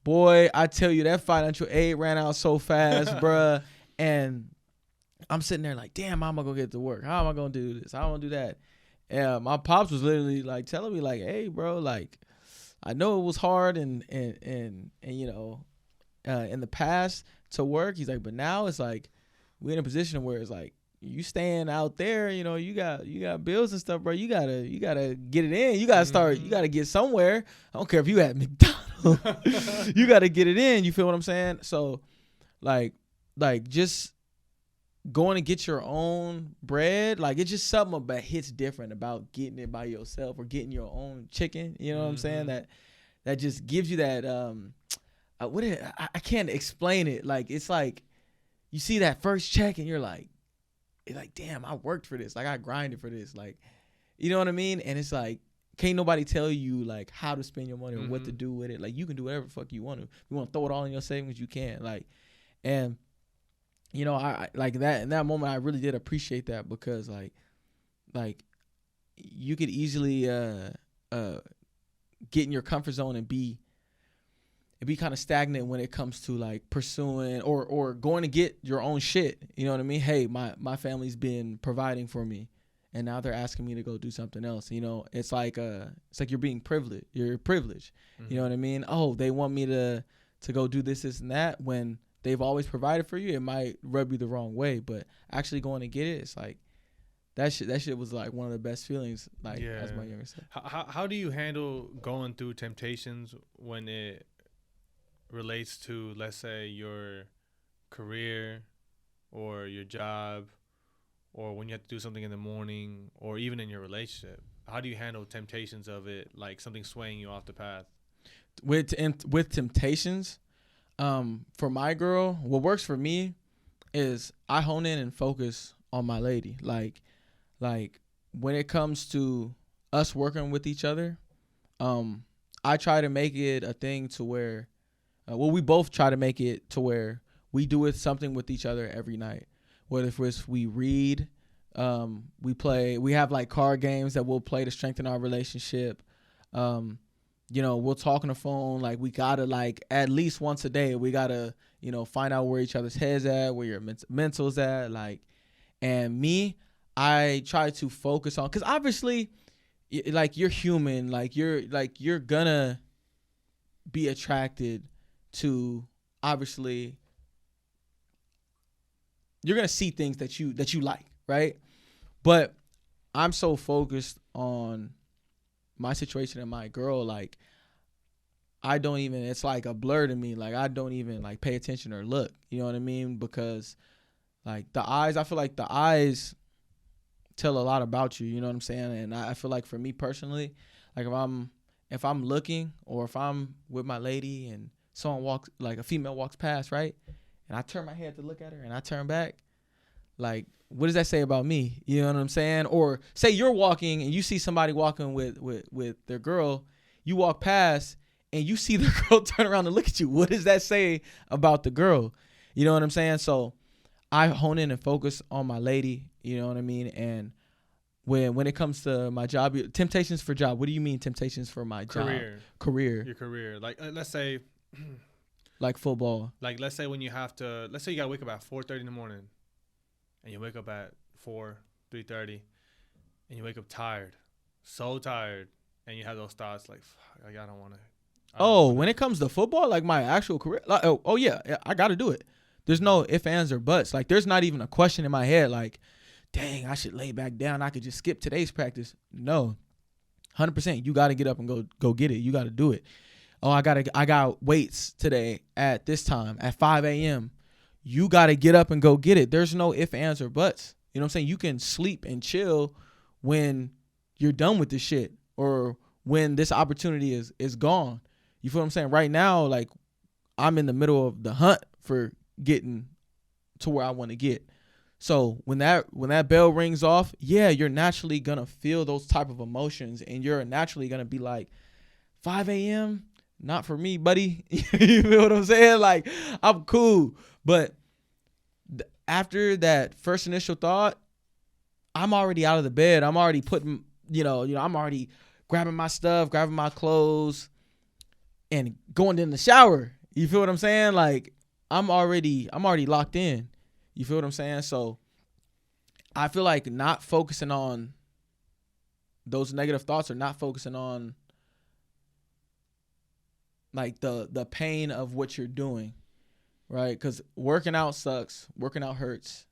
[SPEAKER 1] Boy, I tell you, that financial aid ran out so fast, bruh. And I'm sitting there like, damn, how am I going to get to work? How am I going to do this? How am I going to do that? And my pops was literally like telling me like, hey, bro, like, I know it was hard and you know, in the past to work. He's like, but now it's like we're in a position where it's like you staying out there, you know, you got bills and stuff, bro. You gotta get it in. You gotta start. You gotta get somewhere. I don't care if you at McDonald's. You gotta get it in. You feel what I'm saying? So, like just going to get your own bread, like it's just something that hits different about getting it by yourself or getting your own chicken. You know what I'm saying? That just gives you that I can't explain it. Like it's like you see that first check and you're like damn, I worked for this. Like I grinded for this. Like, you know what I mean? And it's like can't nobody tell you like how to spend your money or what to do with it. Like you can do whatever the fuck you want to. You want to throw it all in your savings, you can. Like, and you know, I like that in that moment I really did appreciate that because like you could easily get in your comfort zone and be kind of stagnant when it comes to like pursuing or going to get your own shit. You know what I mean? Hey, my family's been providing for me and now they're asking me to go do something else. You know, it's like you're being privileged. You're privileged. You know what I mean? Oh, they want me to go do this and that when they've always provided for you. It might rub you the wrong way, but actually going to get it, it's like that shit was like one of the best feelings. Like as my younger self.
[SPEAKER 2] How do you handle going through temptations when it relates to, let's say, your career or your job, or when you have to do something in the morning, or even in your relationship? How do you handle temptations of it, like something swaying you off the path?
[SPEAKER 1] With temptations, for my girl, what works for me is I hone in and focus on my lady. Like when it comes to us working with each other, I try to make it a thing to where, we both try to make it to where we do it something with each other every night. Whether if we read, we have like card games that we'll play to strengthen our relationship. You know, we'll talk on the phone. Like we gotta like at least once a day, we gotta, you know, find out where each other's heads at, where your mental's at. Like, and me, I try to focus on, cause obviously like you're human, like you're gonna be attracted to, obviously you're gonna see things that you like, right? But I'm so focused on my situation and my girl, like I don't even, it's like a blur to me. Like I don't even like pay attention or look, you know what I mean? Because like I feel like the eyes tell a lot about you, you know what I'm saying? And I feel like for me personally, like if I'm looking or if I'm with my lady and a female walks past, right? And I turn my head to look at her and I turn back, like, what does that say about me? You know what I'm saying? Or say you're walking and you see somebody walking with their girl, you walk past and you see the girl turn around and look at you. What does that say about the girl? You know what I'm saying? So I hone in and focus on my lady, you know what I mean? And when it comes to my job, temptations for job, what do you mean temptations for my job? Career.
[SPEAKER 2] Your career. Like, let's say.
[SPEAKER 1] Like football.
[SPEAKER 2] Like, let's say when you have to, let's say you got to wake up at 4:30 in the morning and you wake up at 3:30 and you wake up tired, so tired, and you have those thoughts like, fuck, I don't want to.
[SPEAKER 1] When it comes to football, like my actual career, like, yeah, I got to do it. There's no ifs, ands, or buts. Like, there's not even a question in my head like, dang, I should lay back down. I could just skip today's practice. No, 100%. You got to get up and go get it. You got to do it. Oh, I got weights today at this time at 5 a.m. You got to get up and go get it. There's no ifs, ands, or buts. You know what I'm saying? You can sleep and chill when you're done with this shit or when this opportunity is gone. You feel what I'm saying? Right now, like, I'm in the middle of the hunt for getting to where I want to get. So when that bell rings off, yeah, you're naturally going to feel those type of emotions and you're naturally going to be like, 5 a.m., not for me, buddy. You feel what I'm saying? Like, I'm cool. But after that first initial thought, I'm already out of the bed. I'm already putting, I'm already grabbing my stuff, grabbing my clothes, and going in the shower. You feel what I'm saying? Like I'm already locked in. You feel what I'm saying? So I feel like not focusing on those negative thoughts or not focusing on like the pain of what you're doing, right? Because working out sucks. Working out hurts.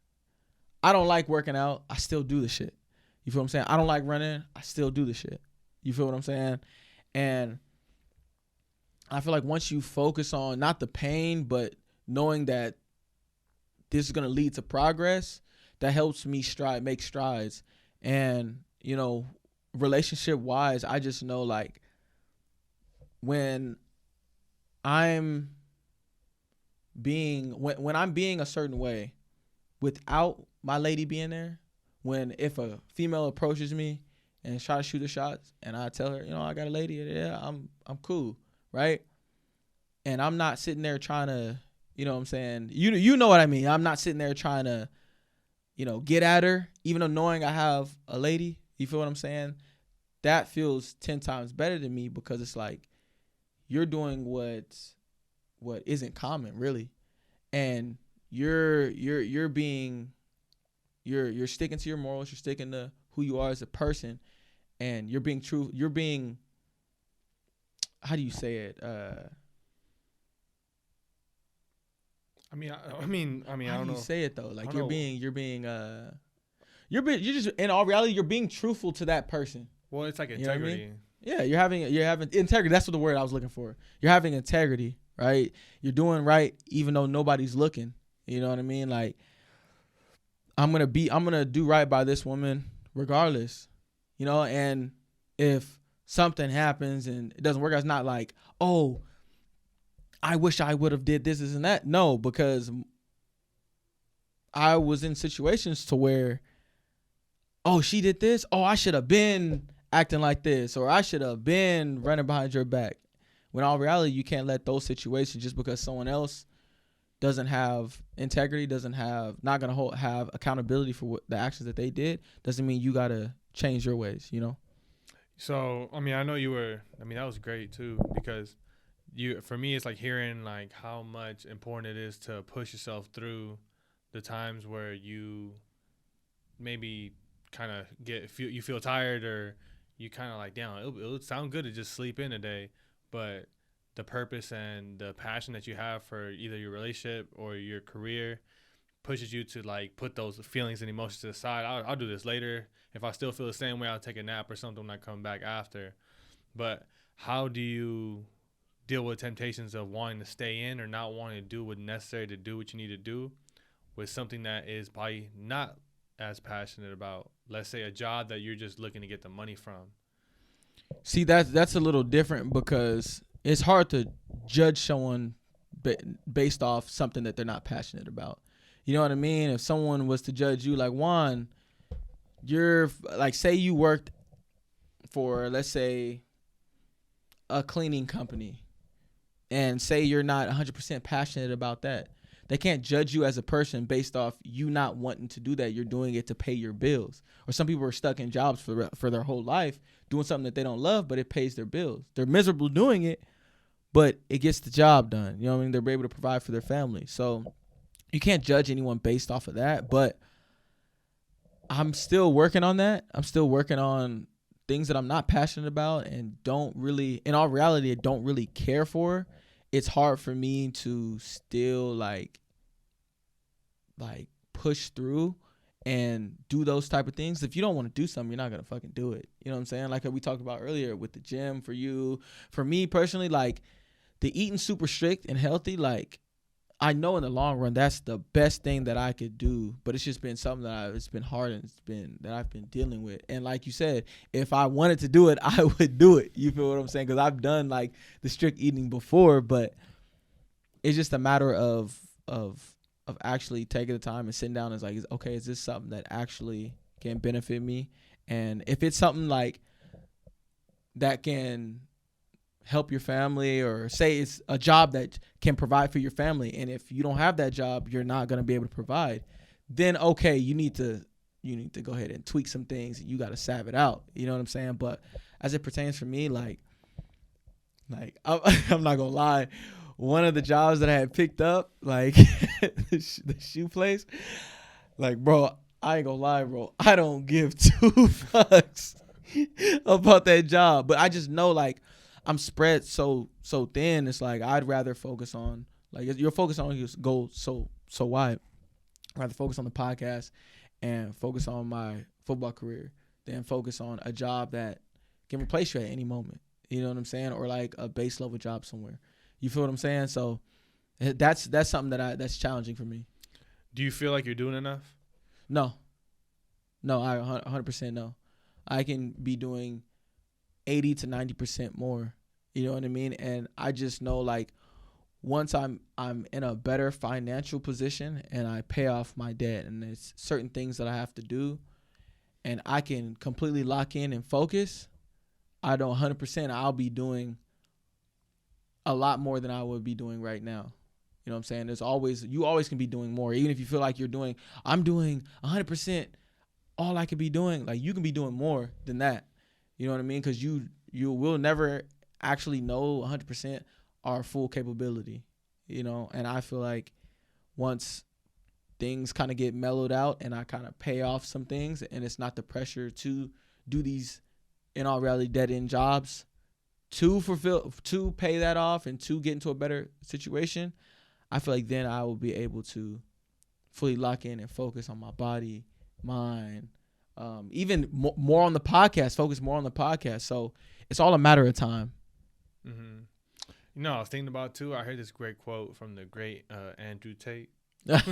[SPEAKER 1] I don't like working out. I still do the shit. You feel what I'm saying? I don't like running. I still do the shit. You feel what I'm saying? And I feel like once you focus on not the pain, but knowing that this is going to lead to progress, that helps me make strides. And, relationship wise, I just know like when I'm when I'm being a certain way without my lady being there, if a female approaches me and try to shoot a shot and I tell her, I got a lady, yeah, I'm cool, right? And I'm not sitting there trying to, you know what I'm saying? You know what I mean? I'm not sitting there trying to, get at her, even though knowing I have a lady, you feel what I'm saying? That feels 10 times better to me because it's like you're doing what isn't common, really. And you're sticking to your morals, you're sticking to who you are as a person, and you're being true. You're being, how do you say it?
[SPEAKER 2] I don't know.
[SPEAKER 1] How do you say it though? Like you're just in all reality, you're being truthful to that person.
[SPEAKER 2] Well, it's like integrity.
[SPEAKER 1] You know what I mean? Yeah, you're having integrity. That's what the word I was looking for. You're having integrity, right? You're doing right even though nobody's looking. You know what I mean? Like I'm gonna do right by this woman regardless. And if something happens and it doesn't work out, it's not like, oh, I wish I would have did this and that. No, because I was in situations to where, oh, she did this. Oh, I should have been acting like this, or I should have been running behind your back. When in all reality, you can't let those situations, just because someone else doesn't have integrity, not gonna have accountability for the actions that they did, doesn't mean you gotta change your ways.
[SPEAKER 2] So I know that was great too, because for me it's like hearing like how much important it is to push yourself through the times where you maybe kind of you feel tired, or you kind of like, damn, it would sound good to just sleep in a day, but the purpose and the passion that you have for either your relationship or your career pushes you to like put those feelings and emotions to the side. I'll do this later. If I still feel the same way, I'll take a nap or something when I come back after. But how do you deal with temptations of wanting to stay in or not wanting to do what's necessary to do what you need to do with something that is probably not as passionate about, let's say a job that you're just looking to get the money from?
[SPEAKER 1] See, that's a little different because it's hard to judge someone based off something that they're not passionate about. You know what I mean? If someone was to judge you like, Juan, you're like, say you worked for, let's say, a cleaning company, and say you're not 100% passionate about that. They can't judge you as a person based off you not wanting to do that. You're doing it to pay your bills. Or some people are stuck in jobs for their whole life doing something that they don't love, but it pays their bills. They're miserable doing it, but it gets the job done. You know what I mean? They're able to provide for their family. So you can't judge anyone based off of that, but I'm still working on that. I'm still working on things that I'm not passionate about and don't really, in all reality, I don't really care for. It's hard for me to still like push through and do those type of things. If you don't want to do something, you're not going to fucking do it. You know what I'm saying? Like we talked about earlier with the gym for you. For me personally, like the eating super strict and healthy, like I know in the long run that's the best thing that I could do, but it's just been something it's been hard and that I've been dealing with. And like you said, if I wanted to do it, I would do it. You feel what I'm saying? Because I've done like the strict eating before, but it's just a matter of actually taking the time and sitting down and like, okay, is this something that actually can benefit me? And if it's something like that can help your family, or say it's a job that can provide for your family, and if you don't have that job, you're not going to be able to provide, then okay, you need to you need to go ahead and tweak some things. You got to salve it out. You know what I'm saying? But as it pertains for me, like I'm not gonna lie, one of the jobs that I had picked up, like the shoe place, like, bro, I ain't gonna lie, bro, I don't give two fucks about that job. But I just know, like, I'm spread so thin. It's like I'd rather focus on, like, you're focused on your goal so wide. I'd rather focus on the podcast and focus on my football career than focus on a job that can replace you at any moment. You know what I'm saying? Or like a base level job somewhere. You feel what I'm saying? So that's something that's challenging for me.
[SPEAKER 2] Do you feel like you're doing enough?
[SPEAKER 1] No, I 100% no. I can be doing 80 to 90% more. You know what I mean? And I just know, like, once I'm in a better financial position and I pay off my debt and there's certain things that I have to do and I can completely lock in and focus, I know 100% I'll be doing a lot more than I would be doing right now. You know what I'm saying? You always can be doing more. Even if you feel like I'm doing 100% all I could be doing, like, you can be doing more than that. You know what I mean? Because you will never actually know 100% our full capability, you know? And I feel like once things kind of get mellowed out and I kind of pay off some things and it's not the pressure to do these, in all reality, dead-end jobs to pay that off and to get into a better situation, I feel like then I will be able to fully lock in and focus on my body, mind, even more on the podcast, focus more on the podcast. So it's all a matter of time.
[SPEAKER 2] Mm-hmm. You know, I was thinking about too, I heard this great quote from the great Andrew Tate. But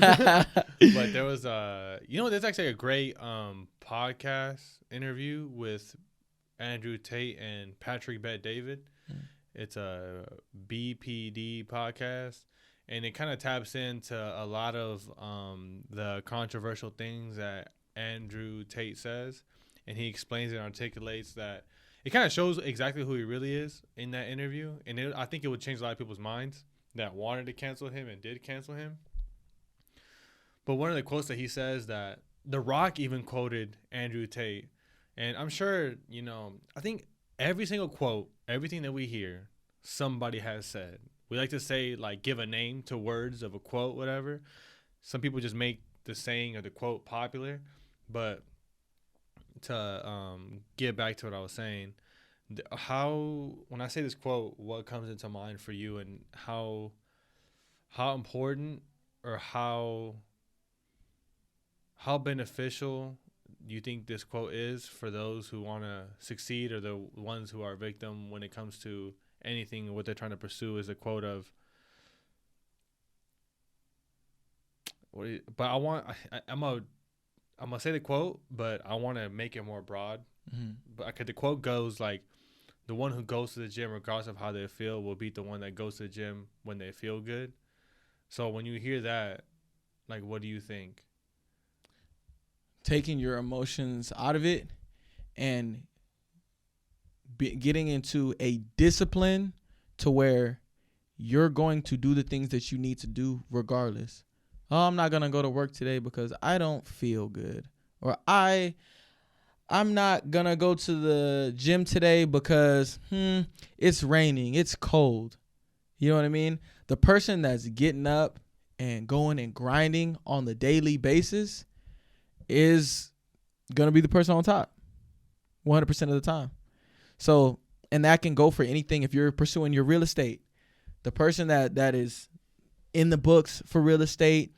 [SPEAKER 2] there was there's actually a great podcast interview with Andrew Tate and Patrick Bet-David. It's a BPD podcast, and it kind of taps into a lot of the controversial things that Andrew Tate says, and he explains and articulates that it kind of shows exactly who he really is in that interview, and I think it would change a lot of people's minds that wanted to cancel him and did cancel him. But one of the quotes that he says, that The Rock even quoted Andrew Tate, and I'm sure, I think every single quote, everything that we hear, somebody has said. We like to say, like, give a name to words of a quote, whatever. Some people just make the saying or the quote popular. But to get back to what I was saying, when I say this quote, what comes into mind for you, and how important or how beneficial you think this quote is for those who want to succeed or the ones who are victim when it comes to anything what they're trying to pursue, is a quote of I'm gonna say the quote, but I want to make it more broad.
[SPEAKER 1] Mm-hmm.
[SPEAKER 2] But the quote goes like, the one who goes to the gym regardless of how they feel will beat the one that goes to the gym when they feel good. So when you hear that, like, what do you think?
[SPEAKER 1] Taking your emotions out of it and getting into a discipline to where you're going to do the things that you need to do regardless. Oh, I'm not going to go to work today because I don't feel good. Or I'm not going to go to the gym today because it's raining, it's cold. You know what I mean? The person that's getting up and going and grinding on the daily basis is going to be the person on top 100% of the time. So, and that can go for anything. If you're pursuing your real estate, the person that is in the books for real estate,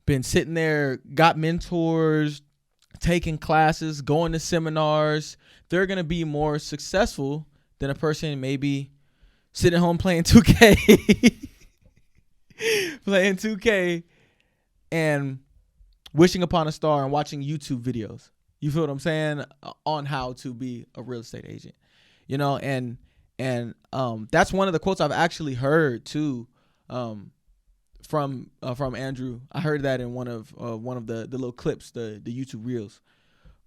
[SPEAKER 1] been sitting there, got mentors, taking classes, going to seminars, they're going to be more successful than a person maybe sitting home playing 2K, playing 2K and wishing upon a star and watching YouTube videos. You feel what I'm saying? On how to be a real estate agent, and that's one of the quotes I've actually heard too, from Andrew. I heard that in one of the little clips, the YouTube reels.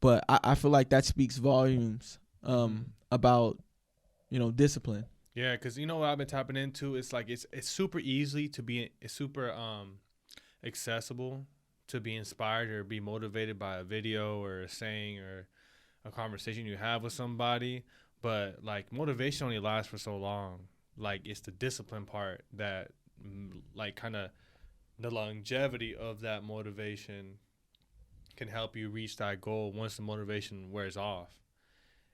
[SPEAKER 1] But I feel like that speaks volumes about discipline.
[SPEAKER 2] Yeah, because what I've been tapping into, it's like it's super easy to be, it's super accessible to be inspired or be motivated by a video or a saying or a conversation you have with somebody. But like motivation only lasts for so long. Like it's the discipline part that like kind of the longevity of that motivation can help you reach that goal once the motivation wears off.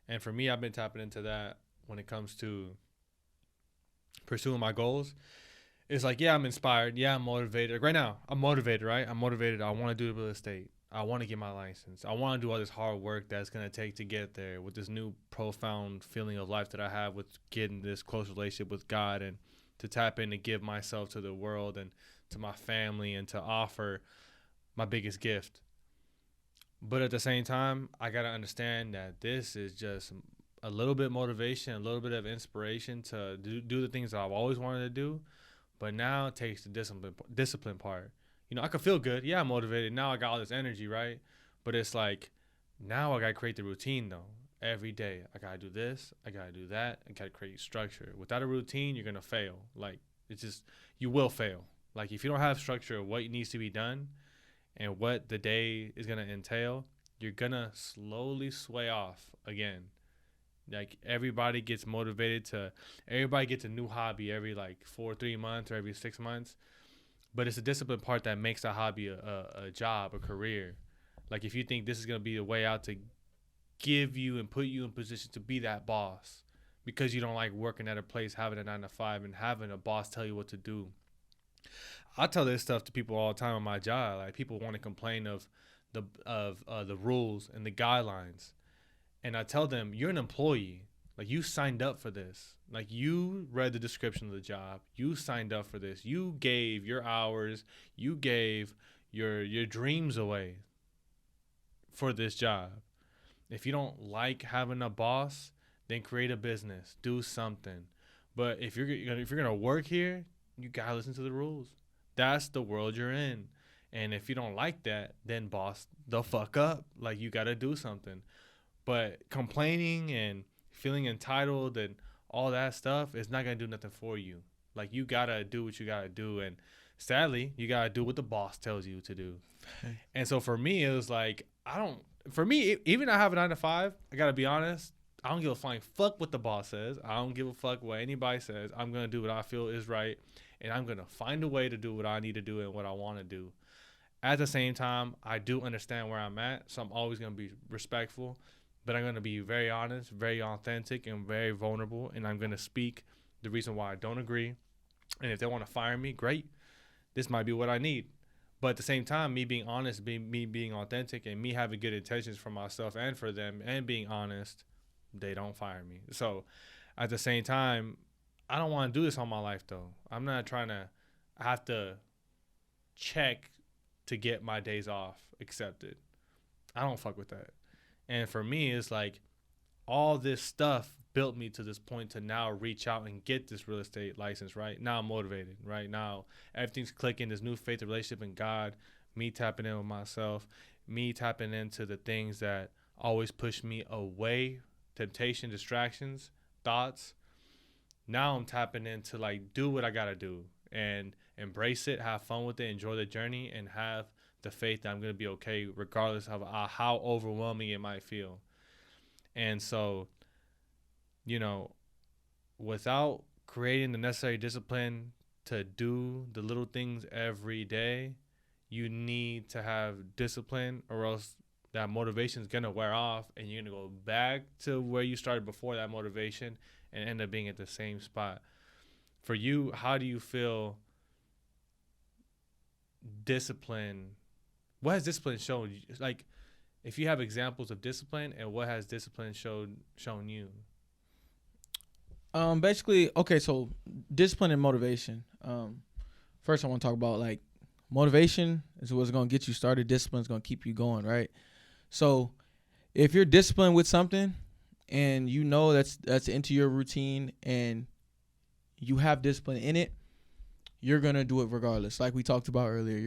[SPEAKER 2] And for me, I've been tapping into that when it comes to pursuing my goals. It's like, yeah, I'm inspired. Yeah, I'm motivated. Like right now, I'm motivated, right? I'm motivated. I want to do real estate. I want to get my license. I want to do all this hard work that's going to take to get there with this new profound feeling of life that I have with getting this close relationship with God and to tap in and give myself to the world and to my family and to offer my biggest gift. But at the same time, I got to understand that this is just a little bit motivation, a little bit of inspiration to do the things that I've always wanted to do. But now it takes the discipline part. You know, I could feel good. Yeah, I'm motivated. Now I got all this energy, right? But it's like, now I got to create the routine, though. Every day, I got to do this. I got to do that. I got to create structure. Without a routine, you're going to fail. Like, it's just, you will fail. Like, if you don't have structure of what needs to be done and what the day is going to entail, you're going to slowly sway off again. Like, everybody gets everybody gets a new hobby every, 3 months or every 6 months. But it's the discipline part that makes a hobby a job, a career. Like, if you think this is going to be the way out to give you and put you in position to be that boss because you don't like working at a place, having a 9 to 5, and having a boss tell you what to do. I tell this stuff to people all the time on my job. Like, people want to complain of the rules and the guidelines. And I tell them, you're an employee. Like, you signed up for this. Like, you read the description of the job. You signed up for this. You gave your hours. You gave your dreams away for this job. If you don't like having a boss, then create a business. Do something. But if you're gonna work here, you gotta listen to the rules. That's the world you're in. And if you don't like that, then boss the fuck up. Like, you gotta do something. But complaining and feeling entitled and all that stuff is not going to do nothing for you. Like, you got to do what you got to do. And sadly, you got to do what the boss tells you to do. And so for me, it was like, even I have a 9 to 5, I got to be honest, I don't give a flying fuck what the boss says. I don't give a fuck what anybody says. I'm going to do what I feel is right. And I'm going to find a way to do what I need to do and what I want to do. At the same time, I do understand where I'm at. So I'm always going to be respectful. But I'm going to be very honest, very authentic, and very vulnerable. And I'm going to speak the reason why I don't agree. And if they want to fire me, great. This might be what I need. But at the same time, me being honest, me being authentic, and me having good intentions for myself and for them, and being honest, they don't fire me. So at the same time, I don't want to do this all my life, though. I'm not trying to have to check to get my days off accepted. I don't fuck with that. And for me, it's like all this stuff built me to this point to now reach out and get this real estate license, right? Now I'm motivated, right? Now everything's clicking, this new faith relationship in God, me tapping in with myself, me tapping into the things that always push me away, temptation, distractions, thoughts. Now I'm tapping into, like, do what I got to do and embrace it, have fun with it, enjoy the journey, and have the faith that I'm going to be okay regardless of how overwhelming it might feel. And so, you know, without creating the necessary discipline to do the little things every day, you need to have discipline, or else that motivation is going to wear off and you're going to go back to where you started before that motivation and end up being at the same spot. For you, how do you feel discipline? What has discipline shown you? Like, if you have examples of discipline, and what has discipline shown you?
[SPEAKER 1] Basically, okay, so discipline and motivation. First I want to talk about, like, motivation is what's going to get you started. Discipline is going to keep you going, right? So if you're disciplined with something and you know that's into your routine and you have discipline in it, you're going to do it regardless. Like we talked about earlier,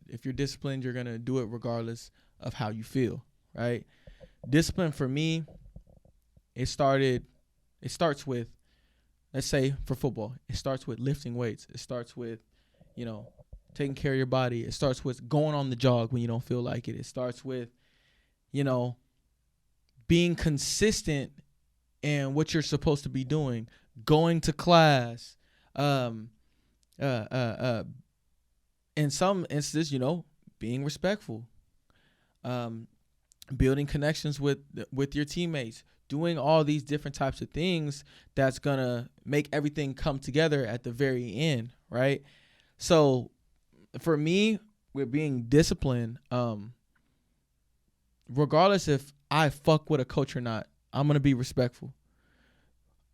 [SPEAKER 1] if you're disciplined, you're going to do it regardless of how you feel, right? Discipline for me, it starts with, let's say for football, it starts with lifting weights. It starts with, taking care of your body. It starts with going on the jog when you don't feel like it. It starts with, you know, being consistent in what you're supposed to be doing, going to class, in some instances, you know, being respectful, building connections with your teammates, doing all these different types of things that's gonna make everything come together at the very end, right? So for me, with being disciplined, regardless if I fuck with a coach or not, I'm gonna be respectful.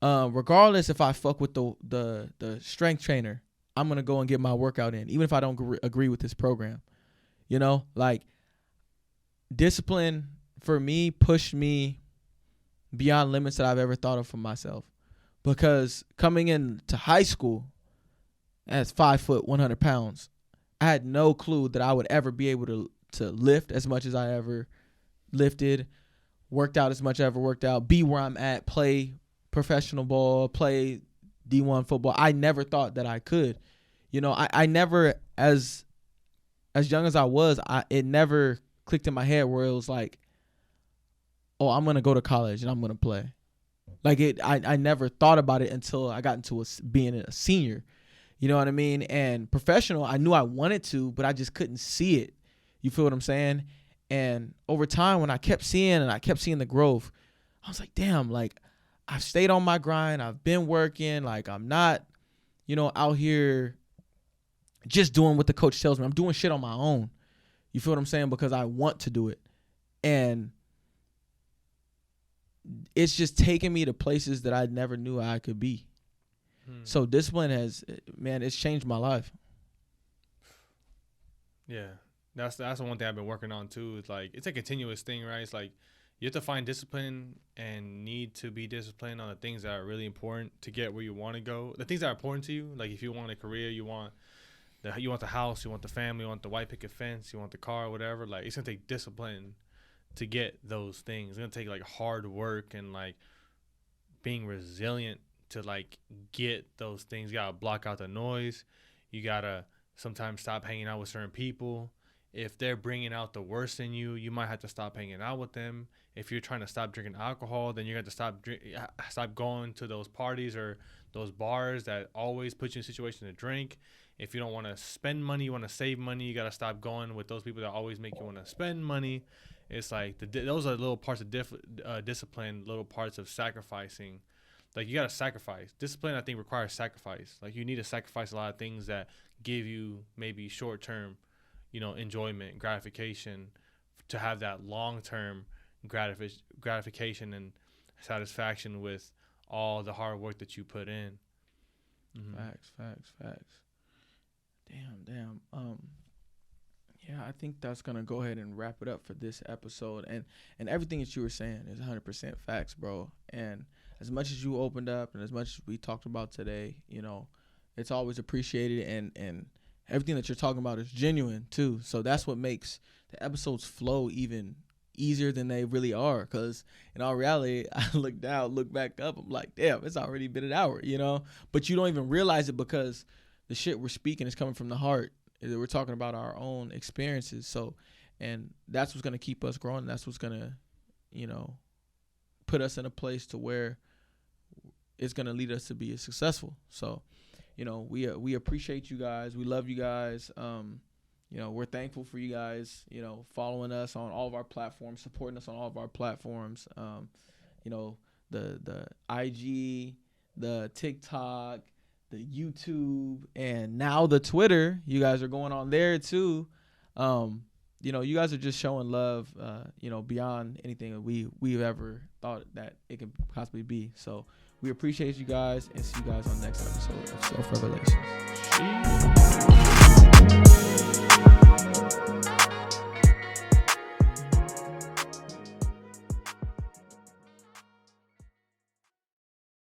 [SPEAKER 1] Regardless if I fuck with the strength trainer, I'm gonna go and get my workout in, even if I don't agree with this program. You know, like, discipline for me pushed me beyond limits that I've ever thought of for myself. Because coming into high school as 5 foot, 100 pounds, I had no clue that I would ever be able to lift as much as I ever lifted, worked out as much as I ever worked out, be where I'm at, play professional ball, play D1 football. I never thought that I could. You know, I never, as young as I was, it never clicked in my head where it was like, oh, I'm going to go to college and I'm going to play. Like, I never thought about it until I got into being a senior. You know what I mean? And professional, I knew I wanted to, but I just couldn't see it. You feel what I'm saying? And over time, when I kept seeing the growth, I was like, damn, like, I've stayed on my grind. I've been working. Like, I'm not, you know, out here just doing what the coach tells me. I'm doing shit on my own. You feel what I'm saying? Because I want to do it. And it's just taken me to places that I never knew I could be. So discipline it's changed my life.
[SPEAKER 2] Yeah. That's the one thing I've been working on too. It's like, it's a continuous thing, right? It's like, you have to find discipline and need to be disciplined on the things that are really important to get where you want to go. The things that are important to you, like if you want a career, you want the house, you want the family, you want the white picket fence, you want the car, whatever. Like, it's gonna take discipline to get those things. It's gonna take like hard work and like being resilient to like get those things. You gotta block out the noise. You gotta sometimes stop hanging out with certain people. If they're bringing out the worst in you, you might have to stop hanging out with them. If you're trying to stop drinking alcohol, then you're going to stop going to those parties or those bars that always put you in a situation to drink. If you don't want to spend money, you want to save money, you got to stop going with those people that always make you want to spend money. It's like those are little parts of discipline, little parts of sacrificing. Like, you got to sacrifice. Discipline, I think, requires sacrifice. Like, you need to sacrifice a lot of things that give you maybe short-term, you know, enjoyment, gratification, to have that long-term gratification and satisfaction with all the hard work that you put in.
[SPEAKER 1] Mm-hmm. Facts. Damn. Yeah, I think that's gonna go ahead and wrap it up for this episode. And everything that you were saying is 100% facts, bro. And as much as you opened up and as much as we talked about today, you know, it's always appreciated, and everything that you're talking about is genuine too. So that's what makes the episodes flow even easier than they really are. Because in all reality, I look back up, I'm like, damn, it's already been an hour, you know? But you don't even realize it because the shit we're speaking is coming from the heart. We're talking about our own experiences. So, and that's what's going to keep us growing. That's what's going to, you know, put us in a place to where it's going to lead us to be successful. So, you know, we appreciate you guys. We love you guys. You know, we're thankful for you guys, you know, following us on all of our platforms, supporting us on all of our platforms. You know, the IG, the TikTok, the YouTube, and now the Twitter. You guys are going on there too. You know, you guys are just showing love, you know, beyond anything that we've ever thought that it could possibly be. So we appreciate you guys, and see you guys on the next episode of Self Revelations.